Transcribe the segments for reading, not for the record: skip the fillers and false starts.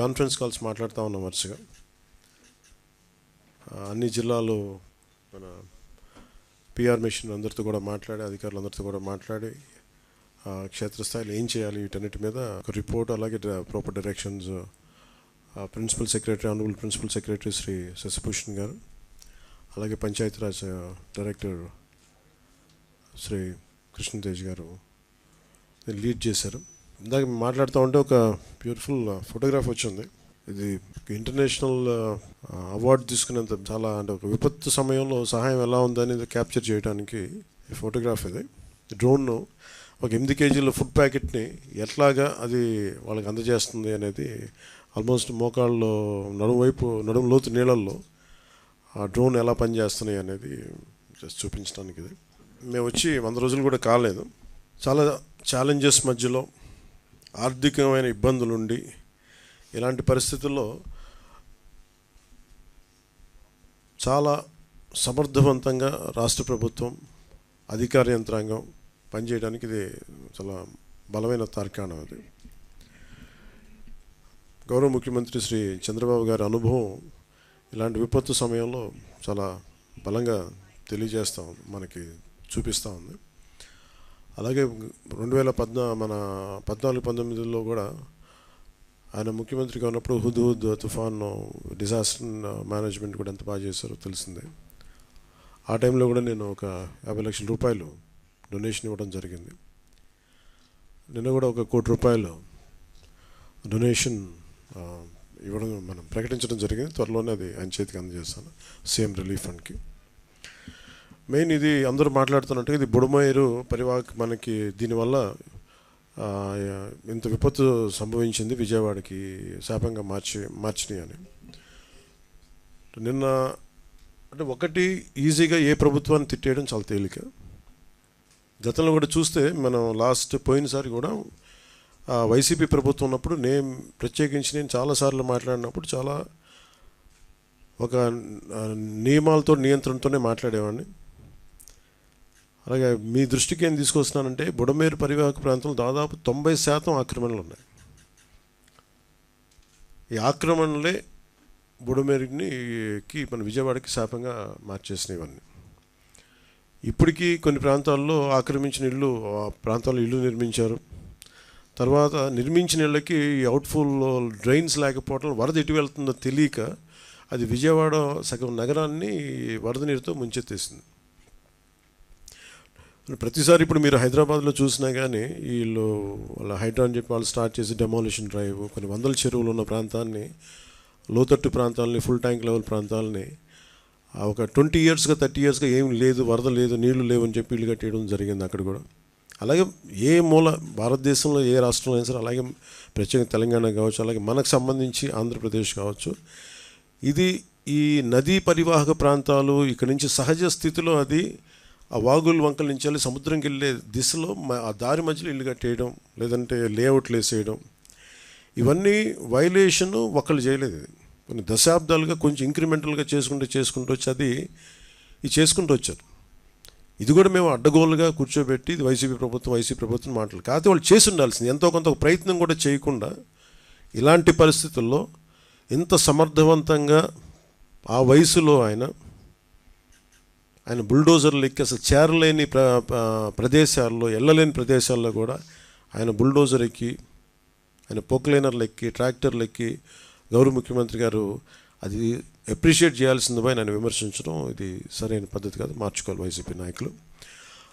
Conference calls మాట్లాడుతూ ఉన్నాం వరుసగా. అన్ని జిల్లాలు మన పిఆర్ మిషన్ అందరితో కూడా మాట్లాడి, అధికారులందరితో కూడా మాట్లాడి క్షేత్రస్థాయిలో ఏం చేయాలి వీటన్నిటి మీద ఒక రిపోర్ట్, అలాగే proper directions principal secretary, honourable principal secretary Shri Shashibhushan garu, అలాగే పంచాయతీరాజ్ డైరెక్టర్ శ్రీ కృష్ణతేజ్ గారు లీడ్ చేశారు. ఇందాక మాట్లాడుతూ ఉంటే ఒక బ్యూటిఫుల్ ఫోటోగ్రాఫ్ వచ్చింది. ఇది ఇంటర్నేషనల్ అవార్డు తీసుకునేంత చాలా, అంటే ఒక విపత్తు సమయంలో సహాయం ఎలా ఉందనేది క్యాప్చర్ చేయడానికి ఈ ఫోటోగ్రాఫ్. ఇది డ్రోన్ ఒక 8 కేజీల ఫుడ్ ప్యాకెట్ని ఎట్లాగా అది వాళ్ళకి అందజేస్తుంది అనేది, ఆల్మోస్ట్ మోకాళ్ళు నడుము లోతు నీళ్ళల్లో ఆ డ్రోన్ ఎలా పనిచేస్తున్నాయి అనేది జస్ట్ చూపించడానికి. ఇది మేము వచ్చి 100 రోజులు కూడా కాలేదు. చాలా ఛాలెంజెస్ మధ్యలో, ఆర్థికమైన ఇబ్బందులుండి, ఇలాంటి పరిస్థితుల్లో చాలా సమర్థవంతంగా రాష్ట్ర ప్రభుత్వం, అధికార యంత్రాంగం పనిచేయడానికి ఇది చాలా బలమైన తార్కాణం. అది గౌరవ ముఖ్యమంత్రి శ్రీ చంద్రబాబు గారి అనుభవం ఇలాంటి విపత్తు సమయంలో చాలా బలంగా తెలియజేస్తూ ఉంది, మనకి చూపిస్తూ ఉంది. అలాగే 2014-19లో కూడా ఆయన ముఖ్యమంత్రిగా ఉన్నప్పుడు హుద్ తుఫాను డిజాస్టర్ మేనేజ్మెంట్ కూడా ఎంత బాగా చేశారో తెలిసిందే. ఆ టైంలో కూడా నేను ఒక 50 లక్షల రూపాయలు డొనేషన్ ఇవ్వడం జరిగింది. నిన్న కూడా ఒక 1 కోటి రూపాయలు డొనేషన్ ఇవ్వడం మనం ప్రకటించడం జరిగింది. త్వరలోనే అది ఆయన చేతికి అందజేస్తాను, సీఎం రిలీఫ్ ఫండ్కి. మెయిన్ ఇది అందరూ మాట్లాడుతున్నట్టుగా ఇది బుడమేరు పరివాహక, మనకి దీనివల్ల ఇంత విపత్తు సంభవించింది, విజయవాడకి శాపంగా మార్చినాయి అని. నిన్న అంటే ఒకటి, ఈజీగా ఏ ప్రభుత్వాన్ని తిట్టేయడం చాలా తేలిక. గతంలో కూడా చూస్తే మనం పోయినసారి కూడా వైసీపీ ప్రభుత్వం ఉన్నప్పుడు నేను చాలాసార్లు మాట్లాడినప్పుడు చాలా ఒక నియమాలతో, నియంత్రణతోనే మాట్లాడేవాడిని. అలాగే మీ దృష్టికి ఏం తీసుకొస్తున్నానంటే, బుడమేరు పరివాహక ప్రాంతంలో దాదాపు 90% ఆక్రమణలు ఉన్నాయి. ఈ ఆక్రమణలే బుడమేరుకి మన విజయవాడకి శాపంగా మార్చేసినాయి. ఇవన్నీ ఇప్పటికీ కొన్ని ప్రాంతాల్లో ఆక్రమించిన ఇళ్ళు, ఆ ప్రాంతాల్లో ఇళ్ళు నిర్మించారు. తర్వాత నిర్మించిన ఇళ్ళకి అవుట్ఫుల్ డ్రైన్స్ లేకపోవడం, వరద ఎటు వెళ్తుందో తెలియక అది విజయవాడ సగం నగరాన్ని వరద నీరుతో ముంచెత్తేసింది. ప్రతిసారి ఇప్పుడు మీరు హైదరాబాద్లో చూసినా కానీ వీళ్ళు వాళ్ళ హైడ్రా అని చెప్పి వాళ్ళు స్టార్ట్ చేసి డెమాలిషన్ డ్రైవ్, కొన్ని వందల చెరువులు ఉన్న ప్రాంతాన్ని, లోతట్టు ప్రాంతాలని, ఫుల్ ట్యాంక్ లెవెల్ ప్రాంతాలని ఒక 20 ఇయర్స్గా 30 ఇయర్స్గా ఏం లేదు, వరద లేదు, నీళ్లు లేవు అని చెప్పి ఇల్లు కట్టేయడం జరిగింది అక్కడ కూడా. అలాగే ఏ మూల భారతదేశంలో ఏ రాష్ట్రంలో అయినా సరే, అలాగే ప్రత్యేకంగా తెలంగాణ కావచ్చు, అలాగే మనకు సంబంధించి ఆంధ్రప్రదేశ్ కావచ్చు, ఇది ఈ నదీ పరివాహక ప్రాంతాలు ఇక్కడి నుంచి సహజ స్థితిలో అది ఆ వాగులు వంకల నుంచి వెళ్ళి సముద్రంకి వెళ్ళే దిశలో ఆ దారి మధ్యలో ఇల్లు కట్టేయడం, లేదంటే లేఅవుట్లు వేసేయడం, ఇవన్నీ వైలేషను ఒకళ్ళు చేయలేదు. ఇది కొన్ని దశాబ్దాలుగా కొంచెం ఇంక్రిమెంటల్గా చేసుకుంటూ వచ్చి అది చేసుకుంటూ వచ్చారు. ఇది కూడా మేము అడ్డగోలుగా కూర్చోబెట్టి ఇది వైసీపీ ప్రభుత్వం మాటలు కాకపోతే వాళ్ళు చేసి ఉండాల్సింది. ఎంతో కొంత ప్రయత్నం కూడా చేయకుండా ఇలాంటి పరిస్థితుల్లో ఇంత సమర్థవంతంగా ఆ వయసులో ఆయన బుల్డోజర్లు ఎక్కి అసలు చేరలేని ప్రదేశాల్లో, వెళ్ళలేని ప్రదేశాల్లో కూడా ఆయన బుల్డోజర్ ఎక్కి, ఆయన పొక్లైనర్లు ఎక్కి, ట్రాక్టర్లు ఎక్కి, గౌరవ ముఖ్యమంత్రి గారు అది అప్రిషియేట్ చేయాల్సింది పోయి నేను విమర్శించడం ఇది సరైన పద్ధతి కాదు, మార్చుకోవాలి వైసీపీ నాయకులు.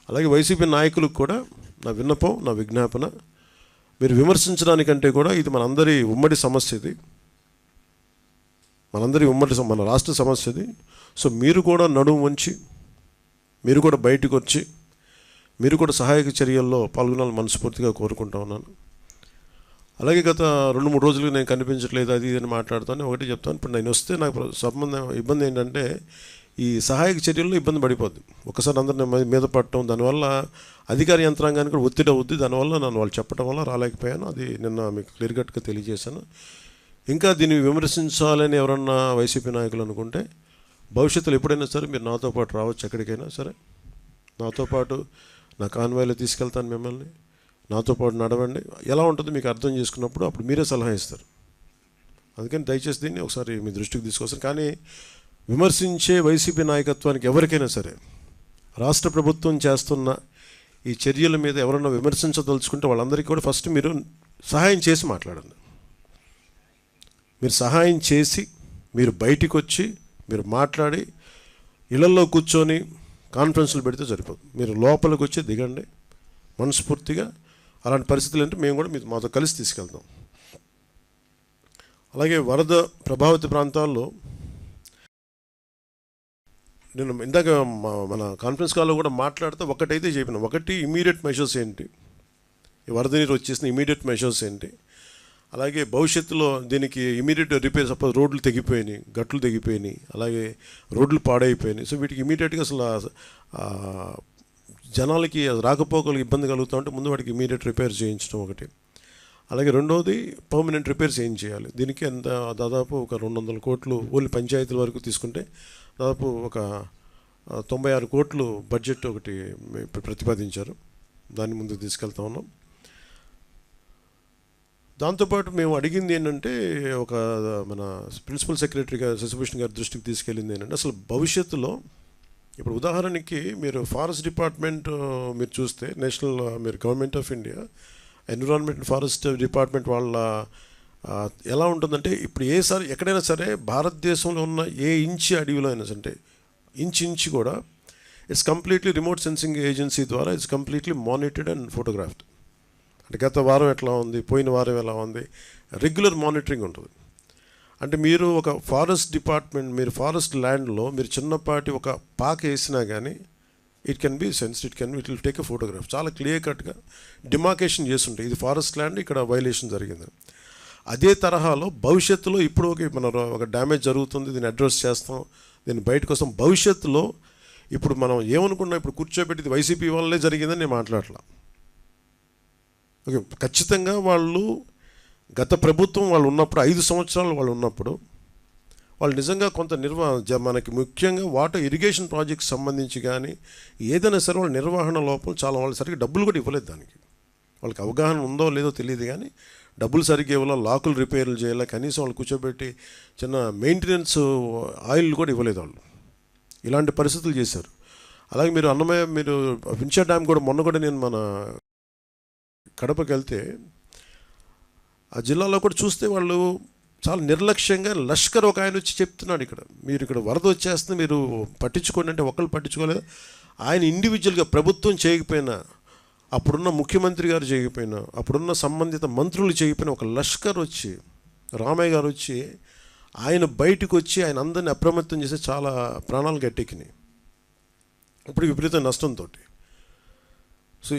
అలాగే వైసీపీ నాయకులకు కూడా నా విన్నపం, నా విజ్ఞాపన, మీరు విమర్శించడానికంటే కూడా ఇది మనందరి ఉమ్మడి సమస్య, ఇది మన రాష్ట్ర సమస్య ఇది. సో మీరు కూడా నడుము వంచి, మీరు కూడా బయటకు వచ్చి, మీరు కూడా సహాయక చర్యల్లో పాల్గొనాలని మనస్ఫూర్తిగా కోరుకుంటా ఉన్నాను. అలాగే గత 2-3 రోజులుగా నేను కనిపించట్లేదు అది ఇది అని మాట్లాడుతాను. ఒకటి చెప్తాను, ఇప్పుడు నేను వస్తే నాకు ఇబ్బంది ఏంటంటే ఈ సహాయక చర్యల్లో ఇబ్బంది పడిపోద్ది. ఒకసారి అందరిని మీద పడటం, దానివల్ల అధికార యంత్రాంగానికి కూడా ఒత్తిడి అవుద్ది. దానివల్ల నన్ను వాళ్ళు చెప్పడం వల్ల రాలేకపోయాను. అది నిన్న మీకు క్లియర్ కట్గా తెలియజేశాను. ఇంకా దీన్ని విమర్శించాలని ఎవరన్నా వైసీపీ నాయకులు అనుకుంటే భవిష్యత్తులో ఎప్పుడైనా సరే మీరు నాతో పాటు రావచ్చు, ఎక్కడికైనా సరే నాతో పాటు నా కాన్వాయ్లో తీసుకెళ్తాను మిమ్మల్ని. నాతో పాటు నడవండి, ఎలా ఉంటుందో మీకు అర్థం చేసుకున్నప్పుడు అప్పుడు మీరే సలహా ఇస్తారు. అందుకని దయచేసి దీన్ని ఒకసారి మీ దృష్టికి తీసుకొస్తాను. కానీ విమర్శించే వైసీపీ నాయకత్వానికి ఎవరికైనా సరే రాష్ట్ర ప్రభుత్వం చేస్తున్న ఈ చర్యల మీద ఎవరన్నా విమర్శించదలుచుకుంటే వాళ్ళందరికీ కూడా ఫస్ట్ మీరు సహాయం చేసి మాట్లాడండి. మీరు సహాయం చేసి మీరు బయటికి వచ్చి మీరు మాట్లాడి ఇళ్లలో కూర్చొని కాన్ఫరెన్స్లు పెడితే సరిపోదు. మీరు లోపలికి వచ్చి దిగండి మనస్ఫూర్తిగా. అలాంటి పరిస్థితులు అంటే మేము కూడా మాతో కలిసి తీసుకెళ్తాం. అలాగే వరద ప్రభావిత ప్రాంతాల్లో నేను ఇందాక మన కాన్ఫరెన్స్ కాల్లో కూడా మాట్లాడితే ఒకటైతే చెప్పిన, ఒకటి ఇమీడియట్ మెషర్స్ ఏంటి, ఈ వరద నీరు వచ్చేసిన ఇమీడియట్ మెషర్స్ ఏంటి, అలాగే భవిష్యత్తులో దీనికి ఇమీడియట్ రిపేర్, సపోజ్ రోడ్లు తెగిపోయినాయి, గట్లు తెగిపోయినాయి, అలాగే రోడ్లు పాడైపోయినాయి. సో వీటికి ఇమీడియట్గా అసలు జనాలకి రాకపోకలకు ఇబ్బంది కలుగుతూ ఉంటే ముందు వాటికి ఇమీడియట్ రిపేర్ చేయించడం ఒకటి. అలాగే రెండవది పర్మనెంట్ రిపేర్స్ ఏం చేయాలి. దీనికి ఎంత దాదాపు ఒక 200 కోట్లు ఓన్లీ పంచాయతీల వరకు తీసుకుంటే దాదాపు ఒక 96 కోట్లు బడ్జెట్ ఒకటి ప్రతిపాదించారు. దాన్ని ముందుకు తీసుకెళ్తా ఉన్నాం. దాంతోపాటు మేము అడిగింది ఏంటంటే, ఒక మన ప్రిన్సిపల్ సెక్రటరీ గారు శశిభూషణ్ గారి దృష్టికి తీసుకెళ్ళింది ఏంటంటే, అసలు భవిష్యత్తులో ఇప్పుడు ఉదాహరణకి మీరు ఫారెస్ట్ డిపార్ట్మెంట్ మీరు చూస్తే నేషనల్ మీరు government of India environment forest department వాళ్ళ ఎలా ఉంటుందంటే, ఇప్పుడు ఎక్కడైనా సరే భారతదేశంలో ఉన్న ఏ ఇంచి అడవిలో అయినా అంటే ఇంచి కూడా it's completely remote sensing agency ద్వారా it's completely monitored and photographed. అంటే గత వారం ఎట్లా ఉంది, పోయిన వారం ఎలా ఉంది, రెగ్యులర్ మానిటరింగ్ ఉంటుంది. అంటే మీరు ఒక ఫారెస్ట్ డిపార్ట్మెంట్, మీరు ఫారెస్ట్ ల్యాండ్లో మీరు చిన్నపాటి ఒక పాక వేసినా కానీ it can be sensed, it will take a photograph. చాలా క్లియర్ కట్గా డిమార్కేషన్ చేస్తుంటాయి, ఇది ఫారెస్ట్ ల్యాండ్, ఇక్కడ వైలేషన్ జరిగింది. అదే తరహాలో భవిష్యత్తులో ఇప్పుడు మన ఒక డ్యామేజ్ జరుగుతుంది, దీన్ని అడ్రస్ చేస్తాం, దీన్ని బయటకు వస్తాం. భవిష్యత్తులో ఇప్పుడు మనం ఏమనుకున్నాం, ఇప్పుడు కూర్చోబెట్టి వైసీపీ వల్లే జరిగిందని నేను మాట్లాడలా. ఓకే, ఖచ్చితంగా వాళ్ళు గత ప్రభుత్వం వాళ్ళు ఉన్నప్పుడు 5 సంవత్సరాలు వాళ్ళు ఉన్నప్పుడు వాళ్ళు నిజంగా కొంత మనకి ముఖ్యంగా వాటర్ ఇరిగేషన్ ప్రాజెక్ట్స్ సంబంధించి కానీ ఏదైనా సరే వాళ్ళ నిర్వహణ లోపం చాలా, వాళ్ళు సరిగ్గా డబ్బులు కూడా ఇవ్వలేదు. దానికి వాళ్ళకి అవగాహన ఉందో లేదో తెలియదు, కానీ డబ్బులు సరిగ్గా ఇవ్వాలా, లాకులు రిపేర్లు చేయాలా, కనీసం వాళ్ళు కూర్చోబెట్టి చిన్న మెయింటెనెన్స్ ఆయిల్ కూడా ఇవ్వలేదు వాళ్ళు. ఇలాంటి పరిస్థితులు చేశారు. అలాగే మీరు మీరు వించా డ్యామ్ కూడా మొన్న కూడా నేను మన కడపకి వెళ్తే ఆ జిల్లాలో కూడా చూస్తే వాళ్ళు చాలా నిర్లక్ష్యంగా, లష్కర్ ఒక ఆయన వచ్చి చెప్తున్నాడు, మీరు ఇక్కడ వరద వచ్చేస్తుంది మీరు పట్టించుకోండి అంటే ఒకళ్ళు పట్టించుకోలేదు. ఆయన ఇండివిజువల్గా ప్రభుత్వం చేయకపోయినా, అప్పుడున్న ముఖ్యమంత్రి గారు చేయకపోయినా, అప్పుడున్న సంబంధిత మంత్రులు చేయకపోయినా ఒక లష్కర్ వచ్చి, రామయ్య గారు వచ్చి ఆయన బయటకు వచ్చి ఆయన అందరిని అప్రమత్తం చేసి చాలా ప్రాణాలు గట్టెక్కినాయి ఇప్పుడు విపరీత నష్టంతో. సో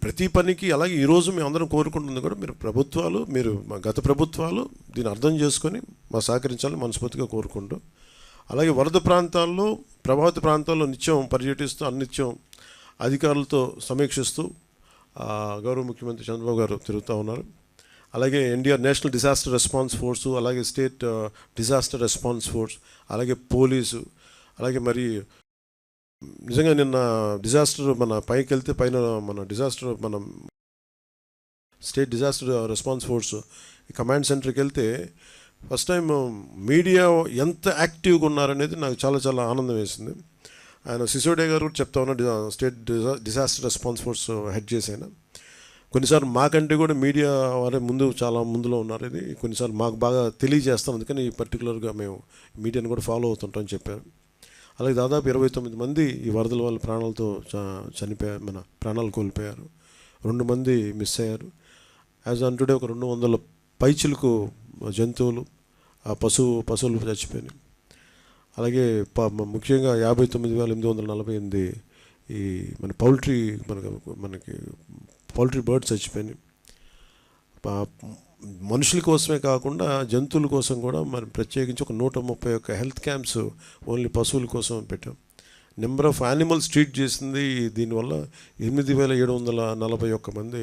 ప్రతి పనికి అలాగే ఈరోజు మేము అందరం కోరుకుంటుంది కూడా మీరు గత ప్రభుత్వాలు దీన్ని అర్థం చేసుకొని మా సహకరించాలని మనస్ఫూర్తిగా కోరుకుంటూ, అలాగే వరద ప్రాంతాల్లో ప్రభావిత ప్రాంతాల్లో నిత్యం పర్యటిస్తూ అన్నిత్యం అధికారులతో సమీక్షిస్తూ గౌరవ ముఖ్యమంత్రి చంద్రబాబు గారు తిరుగుతూ ఉన్నారు. అలాగే NDR national disaster response force, అలాగే స్టేట్ డిజాస్టర్ రెస్పాన్స్ ఫోర్స్, అలాగే పోలీసు, అలాగే మరి నిజంగా నిన్న డిజాస్టర్ మన పైకి వెళ్తే పైన మన state disaster response force command సెంటర్కి వెళ్తే ఫస్ట్ టైం మీడియా ఎంత యాక్టివ్గా ఉన్నారనేది నాకు చాలా చాలా ఆనందం వేసింది. ఆయన సిసోడియా గారు కూడా చెప్తా ఉన్నారు, state disaster response force head చేసాను. కొన్నిసార్లు మాకంటే కూడా మీడియా వారే చాలా ముందులో ఉన్నారు. ఇది కొన్నిసార్లు మాకు బాగా తెలియజేస్తాం, అందుకని పర్టికులర్గా మేము మీడియాని కూడా ఫాలో అవుతుంటామని చెప్పారు. అలాగే దాదాపు 29 మంది ఈ వరదల వల్ల ప్రాణాలతో చనిపోయారు, ప్రాణాలు కోల్పోయారు. 2 మంది మిస్ అయ్యారు. యాజ్ ఆన్ టుడే ఒక 200 పైచిలకు జంతువులు, పశువులు చచ్చిపోయినాయి. అలాగే ముఖ్యంగా 59,848 ఈ మనకి పౌల్ట్రీ బర్డ్స్ చచ్చిపోయినాయి. మనుషుల కోసమే కాకుండా జంతువుల కోసం కూడా మనం ప్రత్యేకించి ఒక 131 హెల్త్ క్యాంప్స్ ఓన్లీ పశువుల కోసం పెట్టాం. నెంబర్ ఆఫ్ యానిమల్స్ ట్రీట్ చేసింది దీనివల్ల 8,741 మంది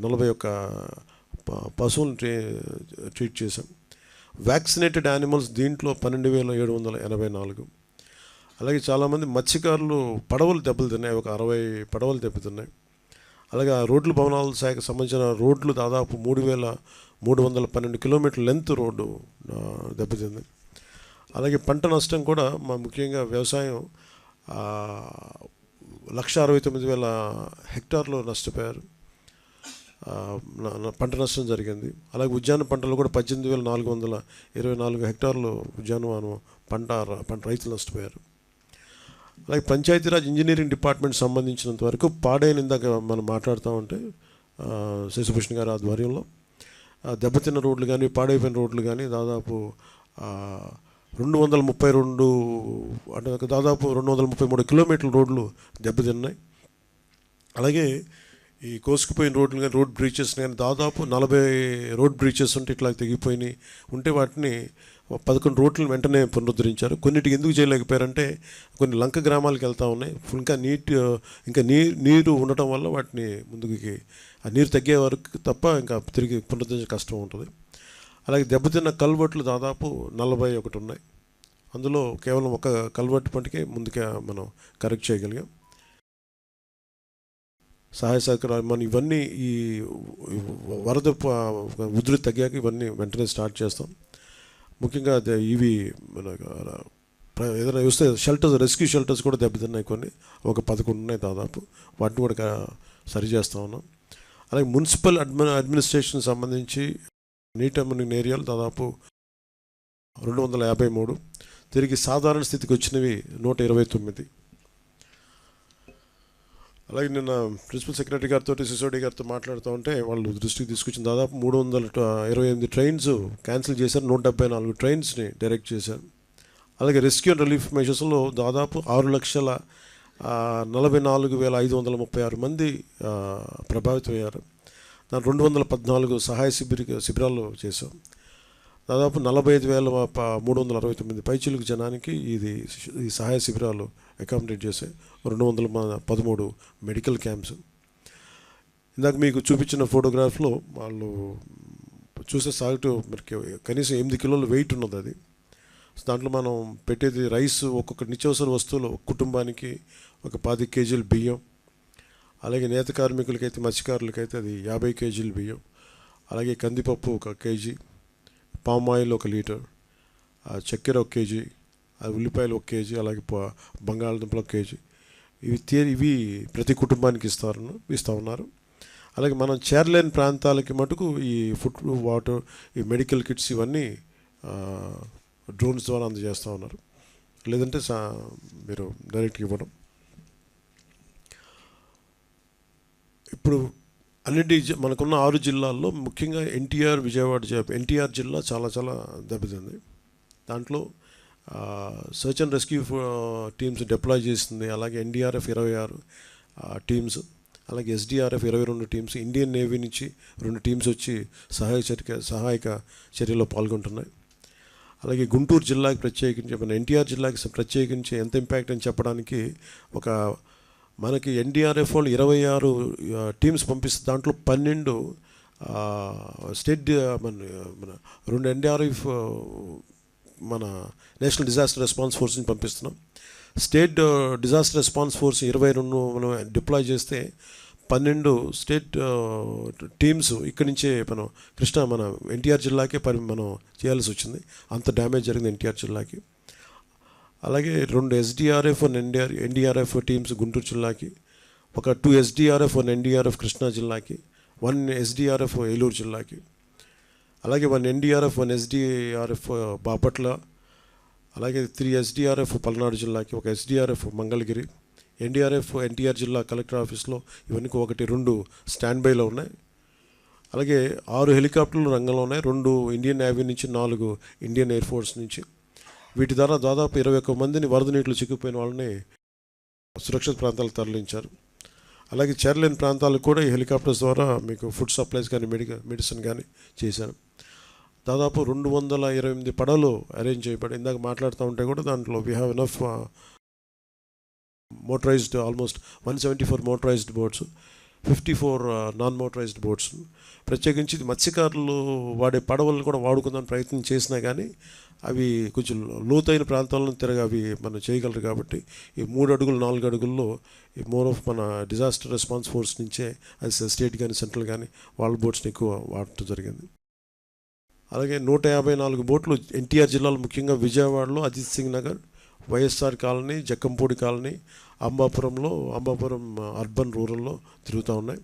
41 పశువులను ట్రీట్ చేశాం. వ్యాక్సినేటెడ్ యానిమల్స్ దీంట్లో 12,784. అలాగే చాలామంది మత్స్యకారులు పడవలు దెబ్బతిన్నాయి, ఒక 60 పడవలు దెబ్బతిన్నాయి. అలాగే రోడ్లు భవనాల శాఖకు సంబంధించిన రోడ్లు దాదాపు 3,312 కిలోమీటర్ల లెంత్ రోడ్డు దెబ్బతింది. అలాగే పంట నష్టం కూడా ముఖ్యంగా వ్యవసాయం 1,69,000 హెక్టార్లు నష్టపోయారు, పంట నష్టం జరిగింది. అలాగే ఉద్యాన పంటలు కూడా 18,424 హెక్టార్లు ఉద్యానవనం పంట రైతులు నష్టపోయారు. అలాగే పంచాయతీరాజ్ ఇంజనీరింగ్ డిపార్ట్మెంట్ సంబంధించినంత వరకు పాడైన, ఇందాక మనం మాట్లాడుతూ ఉంటే శశిభూషణ్ గారి ఆధ్వర్యంలో దెబ్బతిన్న రోడ్లు కానీ పాడైపోయిన రోడ్లు కానీ దాదాపు 232, అంటే దాదాపు 233 కిలోమీటర్ల రోడ్లు దెబ్బతిన్నాయి. అలాగే ఈ కోసుకుపోయిన రోడ్లు కానీ రోడ్ బ్రీచెస్ కానీ దాదాపు 40 రోడ్ బ్రీచెస్ ఉంటే ఇట్లా తెగిపోయినాయి ఉంటే వాటిని 11 రోడ్లను వెంటనే పునరుద్ధరించారు. కొన్నిటికి ఎందుకు చేయలేకపోయారంటే కొన్ని లంక గ్రామాలకు వెళ్తూ ఉన్నాయి, ఇంకా నీరు ఉండటం వల్ల వాటిని ముందుకి ఆ నీరు తగ్గే వరకు తప్ప ఇంకా తిరిగి పునరుద్ధరించే కష్టం ఉంటుంది. అలాగే దెబ్బతిన్న కల్వర్ట్లు దాదాపు 41 ఉన్నాయి. అందులో కేవలం ఒక కల్వర్ట్ పంటకే ముందుగా మనం కరెక్ట్ చేయగలిగాం. సహాయ సహకారాలు మనం ఇవన్నీ ఈ వరద ఉధృతి తగ్గాక ఇవన్నీ వెంటనే స్టార్ట్ చేస్తాం. ముఖ్యంగా ఇవి మన ఏదైనా చూస్తే షెల్టర్స్, రెస్క్యూ షెల్టర్స్ కూడా దెబ్బతిన్నాయి, కొన్ని ఒక 11 ఉన్నాయి దాదాపు, వాటిని కూడా సరి చేస్తూ ఉన్నాం. అలాగే మున్సిపల్ అడ్మినిస్ట్రేషన్ సంబంధించి నీట మునిగిన ఏరియాలు దాదాపు 253, తిరిగి సాధారణ స్థితికి వచ్చినవి 129. అలాగే నిన్న ప్రిన్సిపల్ సెక్రటరీ గారితో సిసోడి గారితో మాట్లాడుతూ ఉంటే వాళ్ళు దృష్టికి తీసుకొచ్చిన దాదాపు 328 ట్రైన్స్ క్యాన్సిల్ చేశారు, 174 ట్రైన్స్ని డైరెక్ట్ చేశారు. అలాగే రెస్క్యూ అండ్ రిలీఫ్ మెజర్స్లో దాదాపు 6,44,536 మంది ప్రభావితమయ్యారు. దాని 214 సహాయ శిబిరాలు చేశాం. దాదాపు 45,369 పైచిలుకు జనానికి ఈ సహాయ శిబిరాలు అకామిడేట్ చేసే 213 మెడికల్ క్యాంప్స్. ఇందాక మీకు చూపించిన ఫోటోగ్రాఫ్లో వాళ్ళు చూసే సాగుతూ మనకి కనీసం 8 కిలోల వెయిట్ ఉన్నది. అది దాంట్లో మనం పెట్టేది రైస్, ఒక్కొక్క నిత్యావసర వస్తువులు ఒక కుటుంబానికి ఒక 10 కేజీలు బియ్యం, అలాగే నేత కార్మికులకైతే మత్స్యకారులకైతే అది 50 కేజీలు బియ్యం, అలాగే కందిపప్పు 1 కేజీ, పామ్ ఆయిల్ 1 లీటర్, చక్కెర 1 కేజీ, ఉల్లిపాయలు 1 కేజీ, అలాగే బంగాళదుంపలు 1 కేజీ, ఇవి ప్రతి కుటుంబానికి ఇస్తూ ఉన్నారు. అలాగే మనం చేరలేని ప్రాంతాలకి మటుకు ఈ ఫుడ్, వాటర్, ఈ మెడికల్ కిట్స్ ఇవన్నీ డ్రోన్స్ ద్వారా అందజేస్తూ ఉన్నారు, లేదంటే మీరు డైరెక్ట్గా ఇవ్వడం. ఇప్పుడు అన్నింటి మనకున్న 6 జిల్లాల్లో ముఖ్యంగా ఎన్టీఆర్ జిల్లా చాలా దెబ్బతింది. దాంట్లో search and rescue teams deploy చేసింది. అలాగే ఎన్డీఆర్ఎఫ్ 26 టీమ్స్, అలాగే ఎస్డీఆర్ఎఫ్ 22 టీమ్స్, ఇండియన్ నేవీ నుంచి 2 టీమ్స్ వచ్చి సహాయక చర్యలో పాల్గొంటున్నాయి. అలాగే గుంటూరు జిల్లాకి ప్రత్యేకించి, మన ఎన్టీఆర్ జిల్లాకి ప్రత్యేకించి ఎంత ఇంపాక్ట్ అని చెప్పడానికి మనకి ఎన్డీఆర్ఎఫ్ వాళ్ళు 26 టీమ్స్ పంపిస్తే దాంట్లో 12 స్టేట్, మన 2 ఎన్డీఆర్ఎఫ్ మన నేషనల్ డిజాస్టర్ రెస్పాన్స్ ఫోర్స్ని పంపిస్తున్నాం. స్టేట్ డిజాస్టర్ రెస్పాన్స్ ఫోర్స్ 22 మనం డిప్లాయ్ చేస్తే 12 స్టేట్ టీమ్స్ ఇక్కడి నుంచే మన ఎన్టీఆర్ జిల్లాకే మనం చేయాల్సి వచ్చింది, అంత డ్యామేజ్ జరిగింది ఎన్టీఆర్ జిల్లాకి. అలాగే 2 ఎస్డీఆర్ఎఫ్ 1 ఎన్డీఆర్ఎఫ్ టీమ్స్ గుంటూరు జిల్లాకి, ఒక 2 ఎస్డీఆర్ఎఫ్ 1 ఎన్డీఆర్ఎఫ్ కృష్ణా జిల్లాకి, 1 ఎస్డీఆర్ఎఫ్ ఏలూరు జిల్లాకి, అలాగే 1 ఎన్డీఆర్ఎఫ్ 1 ఎస్డీఆర్ఎఫ్ బాపట్ల, అలాగే 3 ఎస్డీఆర్ఎఫ్ పల్నాడు జిల్లాకి, 1 ఎస్డీఆర్ఎఫ్ మంగళగిరి, ఎన్టీఆర్ జిల్లా కలెక్టర్ ఆఫీస్లో ఇవన్నీ 1-2 స్టాండ్ బైలో ఉన్నాయి. అలాగే 6 హెలికాప్టర్లు రంగంలో ఉన్నాయి, 2 ఇండియన్ నేవీ నుంచి, 4 ఇండియన్ ఎయిర్ ఫోర్స్ నుంచి. వీటి ద్వారా దాదాపు 21 మందిని వరద నీటిలో చిక్కుపోయిన వాళ్ళని సురక్షిత ప్రాంతాలకు తరలించారు. అలాగే చేరలేని ప్రాంతాలకు కూడా ఈ హెలికాప్టర్స్ ద్వారా మీకు ఫుడ్ సప్లైస్ కానీ మెడిసిన్ కానీ చేశారు. దాదాపు 228 పడవలు అరేంజ్ చేయబడి, ఇందాక మాట్లాడుతూ ఉంటే కూడా దాంట్లో we have enough motorised, almost 174 motorised boats, 54 non motorised boats. ప్రత్యేకించి మత్స్యకారులు వాడే పడవలను కూడా వాడుకుందామని ప్రయత్నం చేసినా కానీ అవి కొంచెం లోతైన ప్రాంతాలను అవి మనం చేయగలరు. కాబట్టి ఈ 3 అడుగులు 4 అడుగుల్లో ఈ మోర్ ఆఫ్ మన డిజాస్టర్ రెస్పాన్స్ ఫోర్స్ నుంచే అది స్టేట్ కానీ సెంట్రల్ కానీ వాళ్ళ బోట్స్ని ఎక్కువ వాడటం జరిగింది. అలాగే 154 బోట్లు ఎన్టీఆర్ జిల్లాలో ముఖ్యంగా విజయవాడలో Ajit Singh Nagar, YSR colony, Jakkampudi colony, Ambapuram urban రూరల్లో తిరుగుతూ ఉన్నాయి.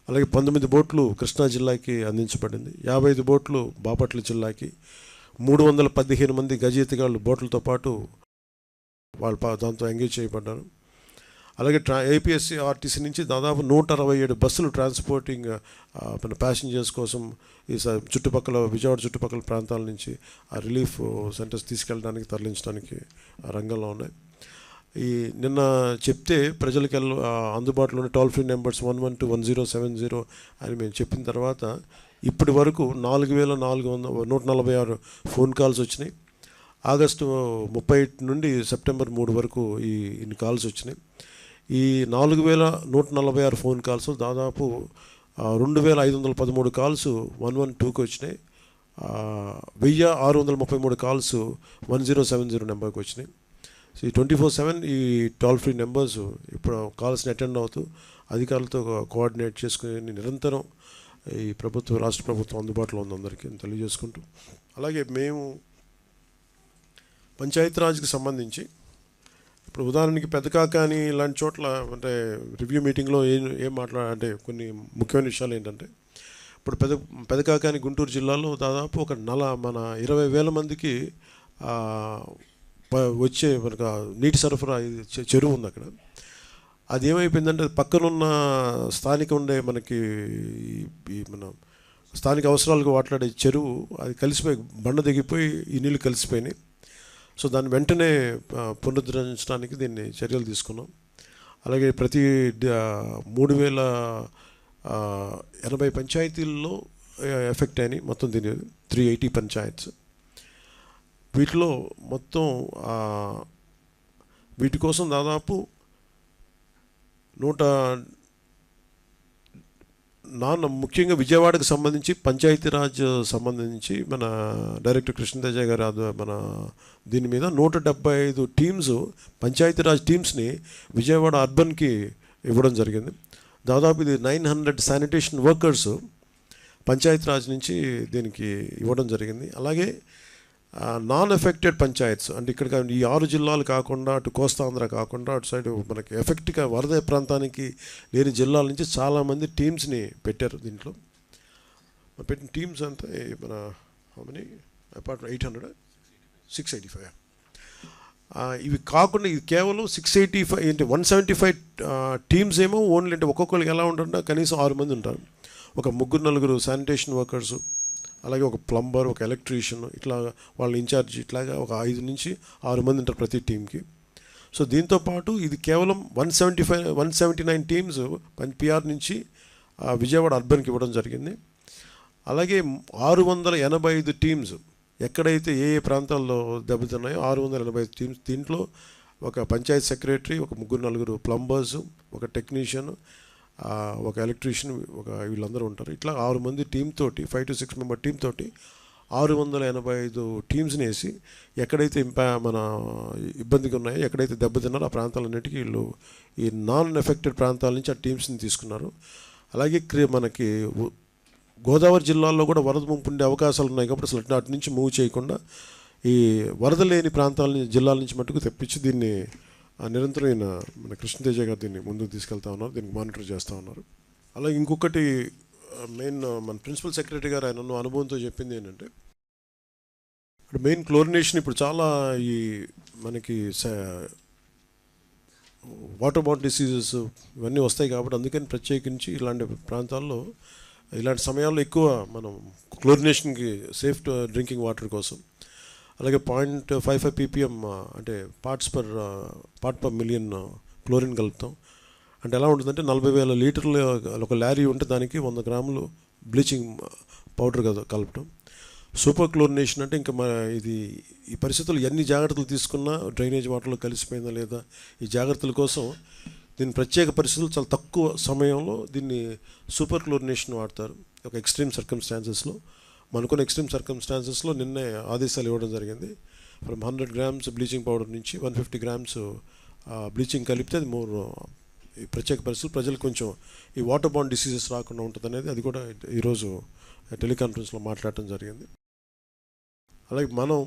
అలాగే 19 బోట్లు కృష్ణా జిల్లాకి అందించబడింది. 55 బోట్లు బాపట్ల జిల్లాకి, 315 మంది గజయితగాళ్ళు బోట్లతో పాటు వాళ్ళు దాంతో ఎంగేజ్ చేయబడ్డారు. అలాగే ఏపీఎస్సీ ఆర్టీసీ నుంచి దాదాపు 167 బస్సులు ట్రాన్స్పోర్టింగ్ మన ప్యాసింజర్స్ కోసం ఈ విజయవాడ చుట్టుపక్కల ప్రాంతాల నుంచి ఆ రిలీఫ్ సెంటర్స్ తీసుకెళ్ళడానికి తరలించడానికి రంగంలో ఉన్నాయి. ఈ నిన్న చెప్తే ప్రజలకు అందుబాటులోని టోల్ ఫ్రీ నెంబర్స్ 1121070 అని మేము చెప్పిన తర్వాత ఇప్పటి వరకు 4446 ఫోన్ కాల్స్ వచ్చినాయి. ఆగస్టు 30 నుండి సెప్టెంబర్ 3 వరకు ఇన్ని కాల్స్ వచ్చినాయి. ఈ 4146 ఫోన్ కాల్స్ దాదాపు 2513 కాల్స్ 112కి వచ్చినాయి. 1633 కాల్స్ 1070 నెంబర్కి వచ్చినాయి. సో ఈ 24/7 ఈ టోల్ ఫ్రీ నెంబర్స్ ఇప్పుడు కాల్స్ని అటెండ్ అవుతూ అధికారులతో కోఆర్డినేట్ చేసుకుని నిరంతరం ఈ రాష్ట్ర ప్రభుత్వం అందుబాటులో ఉంది అందరికీ తెలియజేసుకుంటూ, అలాగే మేము పంచాయతీరాజ్కి సంబంధించి ఇప్పుడు ఉదాహరణకి పెదకాకాని ఇలాంటి చోట్ల అంటే రివ్యూ మీటింగ్లో ఏం అంటే కొన్ని ముఖ్యమైన విషయాలు ఏంటంటే, ఇప్పుడు పెదకాకాని గుంటూరు జిల్లాలో దాదాపు ఒక మన 20,000 మందికి వచ్చే మనకు నీటి సరఫరా చెరువు ఉంది అక్కడ. అది ఏమైపోయిందంటే పక్కనున్న స్థానిక ఉండే మనకి మన స్థానిక అవసరాలకు వాట్లాడే చెరువు అది కలిసిపోయి బండ దిగిపోయి ఈ నీళ్ళు కలిసిపోయినాయి. సో దాన్ని వెంటనే పునరుద్ధరించడానికి దీన్ని చర్యలు తీసుకున్నాం. అలాగే ప్రతి 3080 పంచాయతీల్లో ఎఫెక్ట్ అయినాయి. మొత్తం దీని 380 పంచాయత్స్. వీటిలో మొత్తం వీటి కోసం దాదాపు ముఖ్యంగా విజయవాడకు సంబంధించి పంచాయతీరాజ్ సంబంధించి మన డైరెక్టర్ కృష్ణతేజ గారు మన దీని మీద 175 టీమ్స్ పంచాయతీరాజ్ టీమ్స్ని విజయవాడ అర్బన్కి ఇవ్వడం జరిగింది. దాదాపు ఇది 900 శానిటేషన్ వర్కర్స్ పంచాయతీరాజ్ నుంచి దీనికి ఇవ్వడం జరిగింది. అలాగే నాన్ ఎఫెక్టెడ్ పంచాయత్స్ అంటే ఇక్కడ ఈ 6 జిల్లాలు కాకుండా అటు కోస్తాంధ్ర కాకుండా అటు సైడ్ మనకి ఎఫెక్ట్గా వరద ప్రాంతానికి లేని జిల్లాల నుంచి చాలామంది టీమ్స్ని పెట్టారు. దీంట్లో పెట్టిన టీమ్స్ అంతా మన మనీ అపార్ట్ 685. ఇవి కాకుండా ఇది కేవలం 685 ఏంటి 175 టీమ్స్ ఏమో ఓన్లీ అంటే ఒక్కొక్కరికి ఎలా ఉంటుంటే కనీసం 6 మంది ఉంటారు. ఒక 3-4 శానిటేషన్ వర్కర్సు, అలాగే ఒక ప్లంబర్, ఒక ఎలక్ట్రీషియన్, ఇట్లా వాళ్ళ ఇన్ఛార్జ్, ఇట్లాగా ఒక 5 నుంచి 6 మంది ఉంటారు ప్రతి టీంకి. సో దీంతోపాటు ఇది కేవలం 179 టీమ్స్ పిఆర్ నుంచి విజయవాడ అర్బన్కి ఇవ్వడం జరిగింది. అలాగే 685 టీమ్స్ ఎక్కడైతే ఏ ప్రాంతాల్లో దెబ్బతిన్నాయో 685 టీమ్స్. దీంట్లో ఒక పంచాయత్ సెక్రటరీ, ఒక 3-4 ప్లంబర్సు, ఒక టెక్నీషియన్, ఒక ఎలక్ట్రీషియన్, వీళ్ళందరూ ఉంటారు. ఇట్లా 6 మంది టీమ్ తోటి 5 to 6 మెంబర్ టీమ్ తోటి 685 టీమ్స్ని వేసి ఎక్కడైతే మన ఇబ్బందిగా ఉన్నాయో, ఎక్కడైతే దెబ్బతిన్నారో ఆ ప్రాంతాలన్నిటికీ వీళ్ళు ఈ నాన్ ఎఫెక్టెడ్ ప్రాంతాల నుంచి ఆ టీమ్స్ని తీసుకున్నారు. అలాగే మనకి గోదావరి జిల్లాల్లో కూడా వరద ముంపు ఉండే అవకాశాలు ఉన్నాయి కాబట్టి అసలు అటు నుంచి మూవ్ చేయకుండా ఈ వరద లేని జిల్లాల నుంచి మట్టుకు తెప్పించి దీన్ని నిరంతరం మన కృష్ణతేజ గారు దీన్ని ముందుకు తీసుకెళ్తా ఉన్నారు, దీనికి మానిటర్ చేస్తూ ఉన్నారు. అలాగే ఇంకొకటి మెయిన్ మన ప్రిన్సిపల్ సెక్రటరీ గారు ఆయన అనుభవంతో చెప్పింది ఏంటంటే, మెయిన్ క్లోరినేషన్ ఇప్పుడు చాలా ఈ మనకి వాటర్ బార్న్ డిసీజెస్ ఇవన్నీ వస్తాయి కాబట్టి అందుకని ప్రత్యేకించి ఇలాంటి ప్రాంతాల్లో ఇలాంటి సమయాల్లో ఎక్కువ మనం క్లోరినేషన్కి సేఫ్ డ్రింకింగ్ వాటర్ కోసం అలాగే 0.55 ppm అంటే పార్ట్ పర్ మిలియన్ క్లోరిన్ కలుపుతాం. అంటే ఎలా ఉంటుందంటే 40,000 లీటర్లు ఒక లారీ ఉంటే దానికి 100 గ్రాములు బ్లీచింగ్ పౌడర్ కలపటం. సూపర్ క్లోరినేషన్ అంటే ఇంకా ఈ పరిస్థితులు ఎన్ని జాగ్రత్తలు తీసుకున్నా డ్రైనేజ్ వాటర్లో కలిసిపోయిందా లేదా ఈ జాగ్రత్తల కోసం దీని ప్రత్యేక పరిస్థితులు చాలా తక్కువ సమయంలో దీన్ని సూపర్ క్లోరినేషన్ వాడతారు. ఒక ఎక్స్ట్రీమ్ సర్కమ్స్టాన్సెస్లో మనకున్న ఎక్స్ట్రీమ్ సర్కమ్స్టాన్సెస్లో నిన్నే ఆదేశాలు ఇవ్వడం జరిగింది. ఫ్రమ్ 100 grams బ్లీచింగ్ పౌడర్ నుంచి 150 grams బ్లీచింగ్ కలిపితే అది ఈ ప్రత్యేక పరిస్థితులు ప్రజలకు కొంచెం ఈ వాటర్ బార్న్ డిసీజెస్ రాకుండా ఉంటుంది అనేది అది కూడా ఈరోజు టెలికాన్ఫరెన్స్లో మాట్లాడటం జరిగింది. అలాగే మనం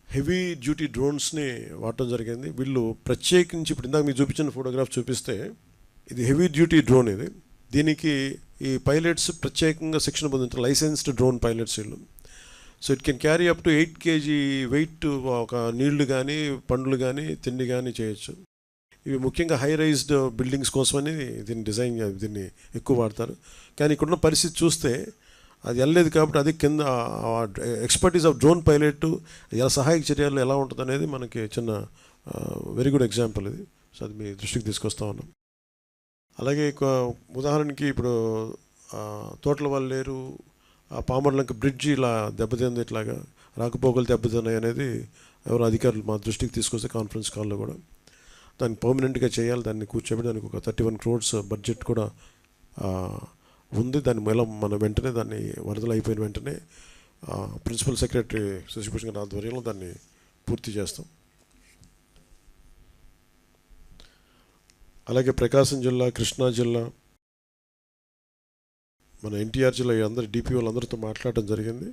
హెవీ డ్యూటీ డ్రోన్స్ని వాడటం జరిగింది. వీళ్ళు ప్రత్యేకించి ఇప్పుడు ఇందాక మీకు చూపించిన ఫోటోగ్రాఫ్ చూపిస్తే ఇది హెవీ డ్యూటీ డ్రోన్. ఇది దీనికి ఈ పైలట్స్ ప్రత్యేకంగా శిక్షణ పొందించారు, లైసెన్స్డ్ డ్రోన్ పైలట్స్ వీళ్ళు. So it can carry up to 8 kg weight, ఒక నీళ్లు కానీ పండ్లు కానీ తిండి కానీ చేయొచ్చు. ఇవి ముఖ్యంగా హై రైజ్డ్ బిల్డింగ్స్ కోసమని దీన్ని ఎక్కువ వాడతారు. కానీ ఇక్కడున్న పరిస్థితి చూస్తే అది వెళ్ళలేదు కాబట్టి అది కింద ఎక్స్పర్టీస్ ఆఫ్ డ్రోన్ పైలట్ ఎలా సహాయక చర్యలు ఎలా ఉంటుంది అనేది మనకి చిన్న వెరీ గుడ్ ఎగ్జాంపుల్ ఇది. సో అది మీ దృష్టికి తీసుకొస్తా ఉన్నాం. అలాగే ఉదాహరణకి ఇప్పుడు తోటల వాళ్ళు లేరు, పామర్లంక బ్రిడ్జి ఇలా దెబ్బతింది, ఇట్లాగా రాకపోకలు దెబ్బతిన్నాయి అనేది ఎవరు అధికారులు మా దృష్టికి తీసుకొస్తే కాన్ఫరెన్స్ కాల్లో కూడా దాన్ని పర్మనెంట్గా చేయాలి, దాన్ని కూర్చోబెట్టి దానికి ఒక 31 crores బడ్జెట్ కూడా ఉంది. దాని మూలం మన వెంటనే దాన్ని వరదలు అయిపోయిన వెంటనే ప్రిన్సిపల్ సెక్రటరీ శశిభూషణ్ గారి ఆధ్వర్యంలో దాన్ని పూర్తి చేస్తాం. అలాగే ప్రకాశం జిల్లా, కృష్ణా జిల్లా, మన ఎన్టీఆర్ జిల్లా అందరు డిపి వాళ్ళందరితో మాట్లాడటం జరిగింది.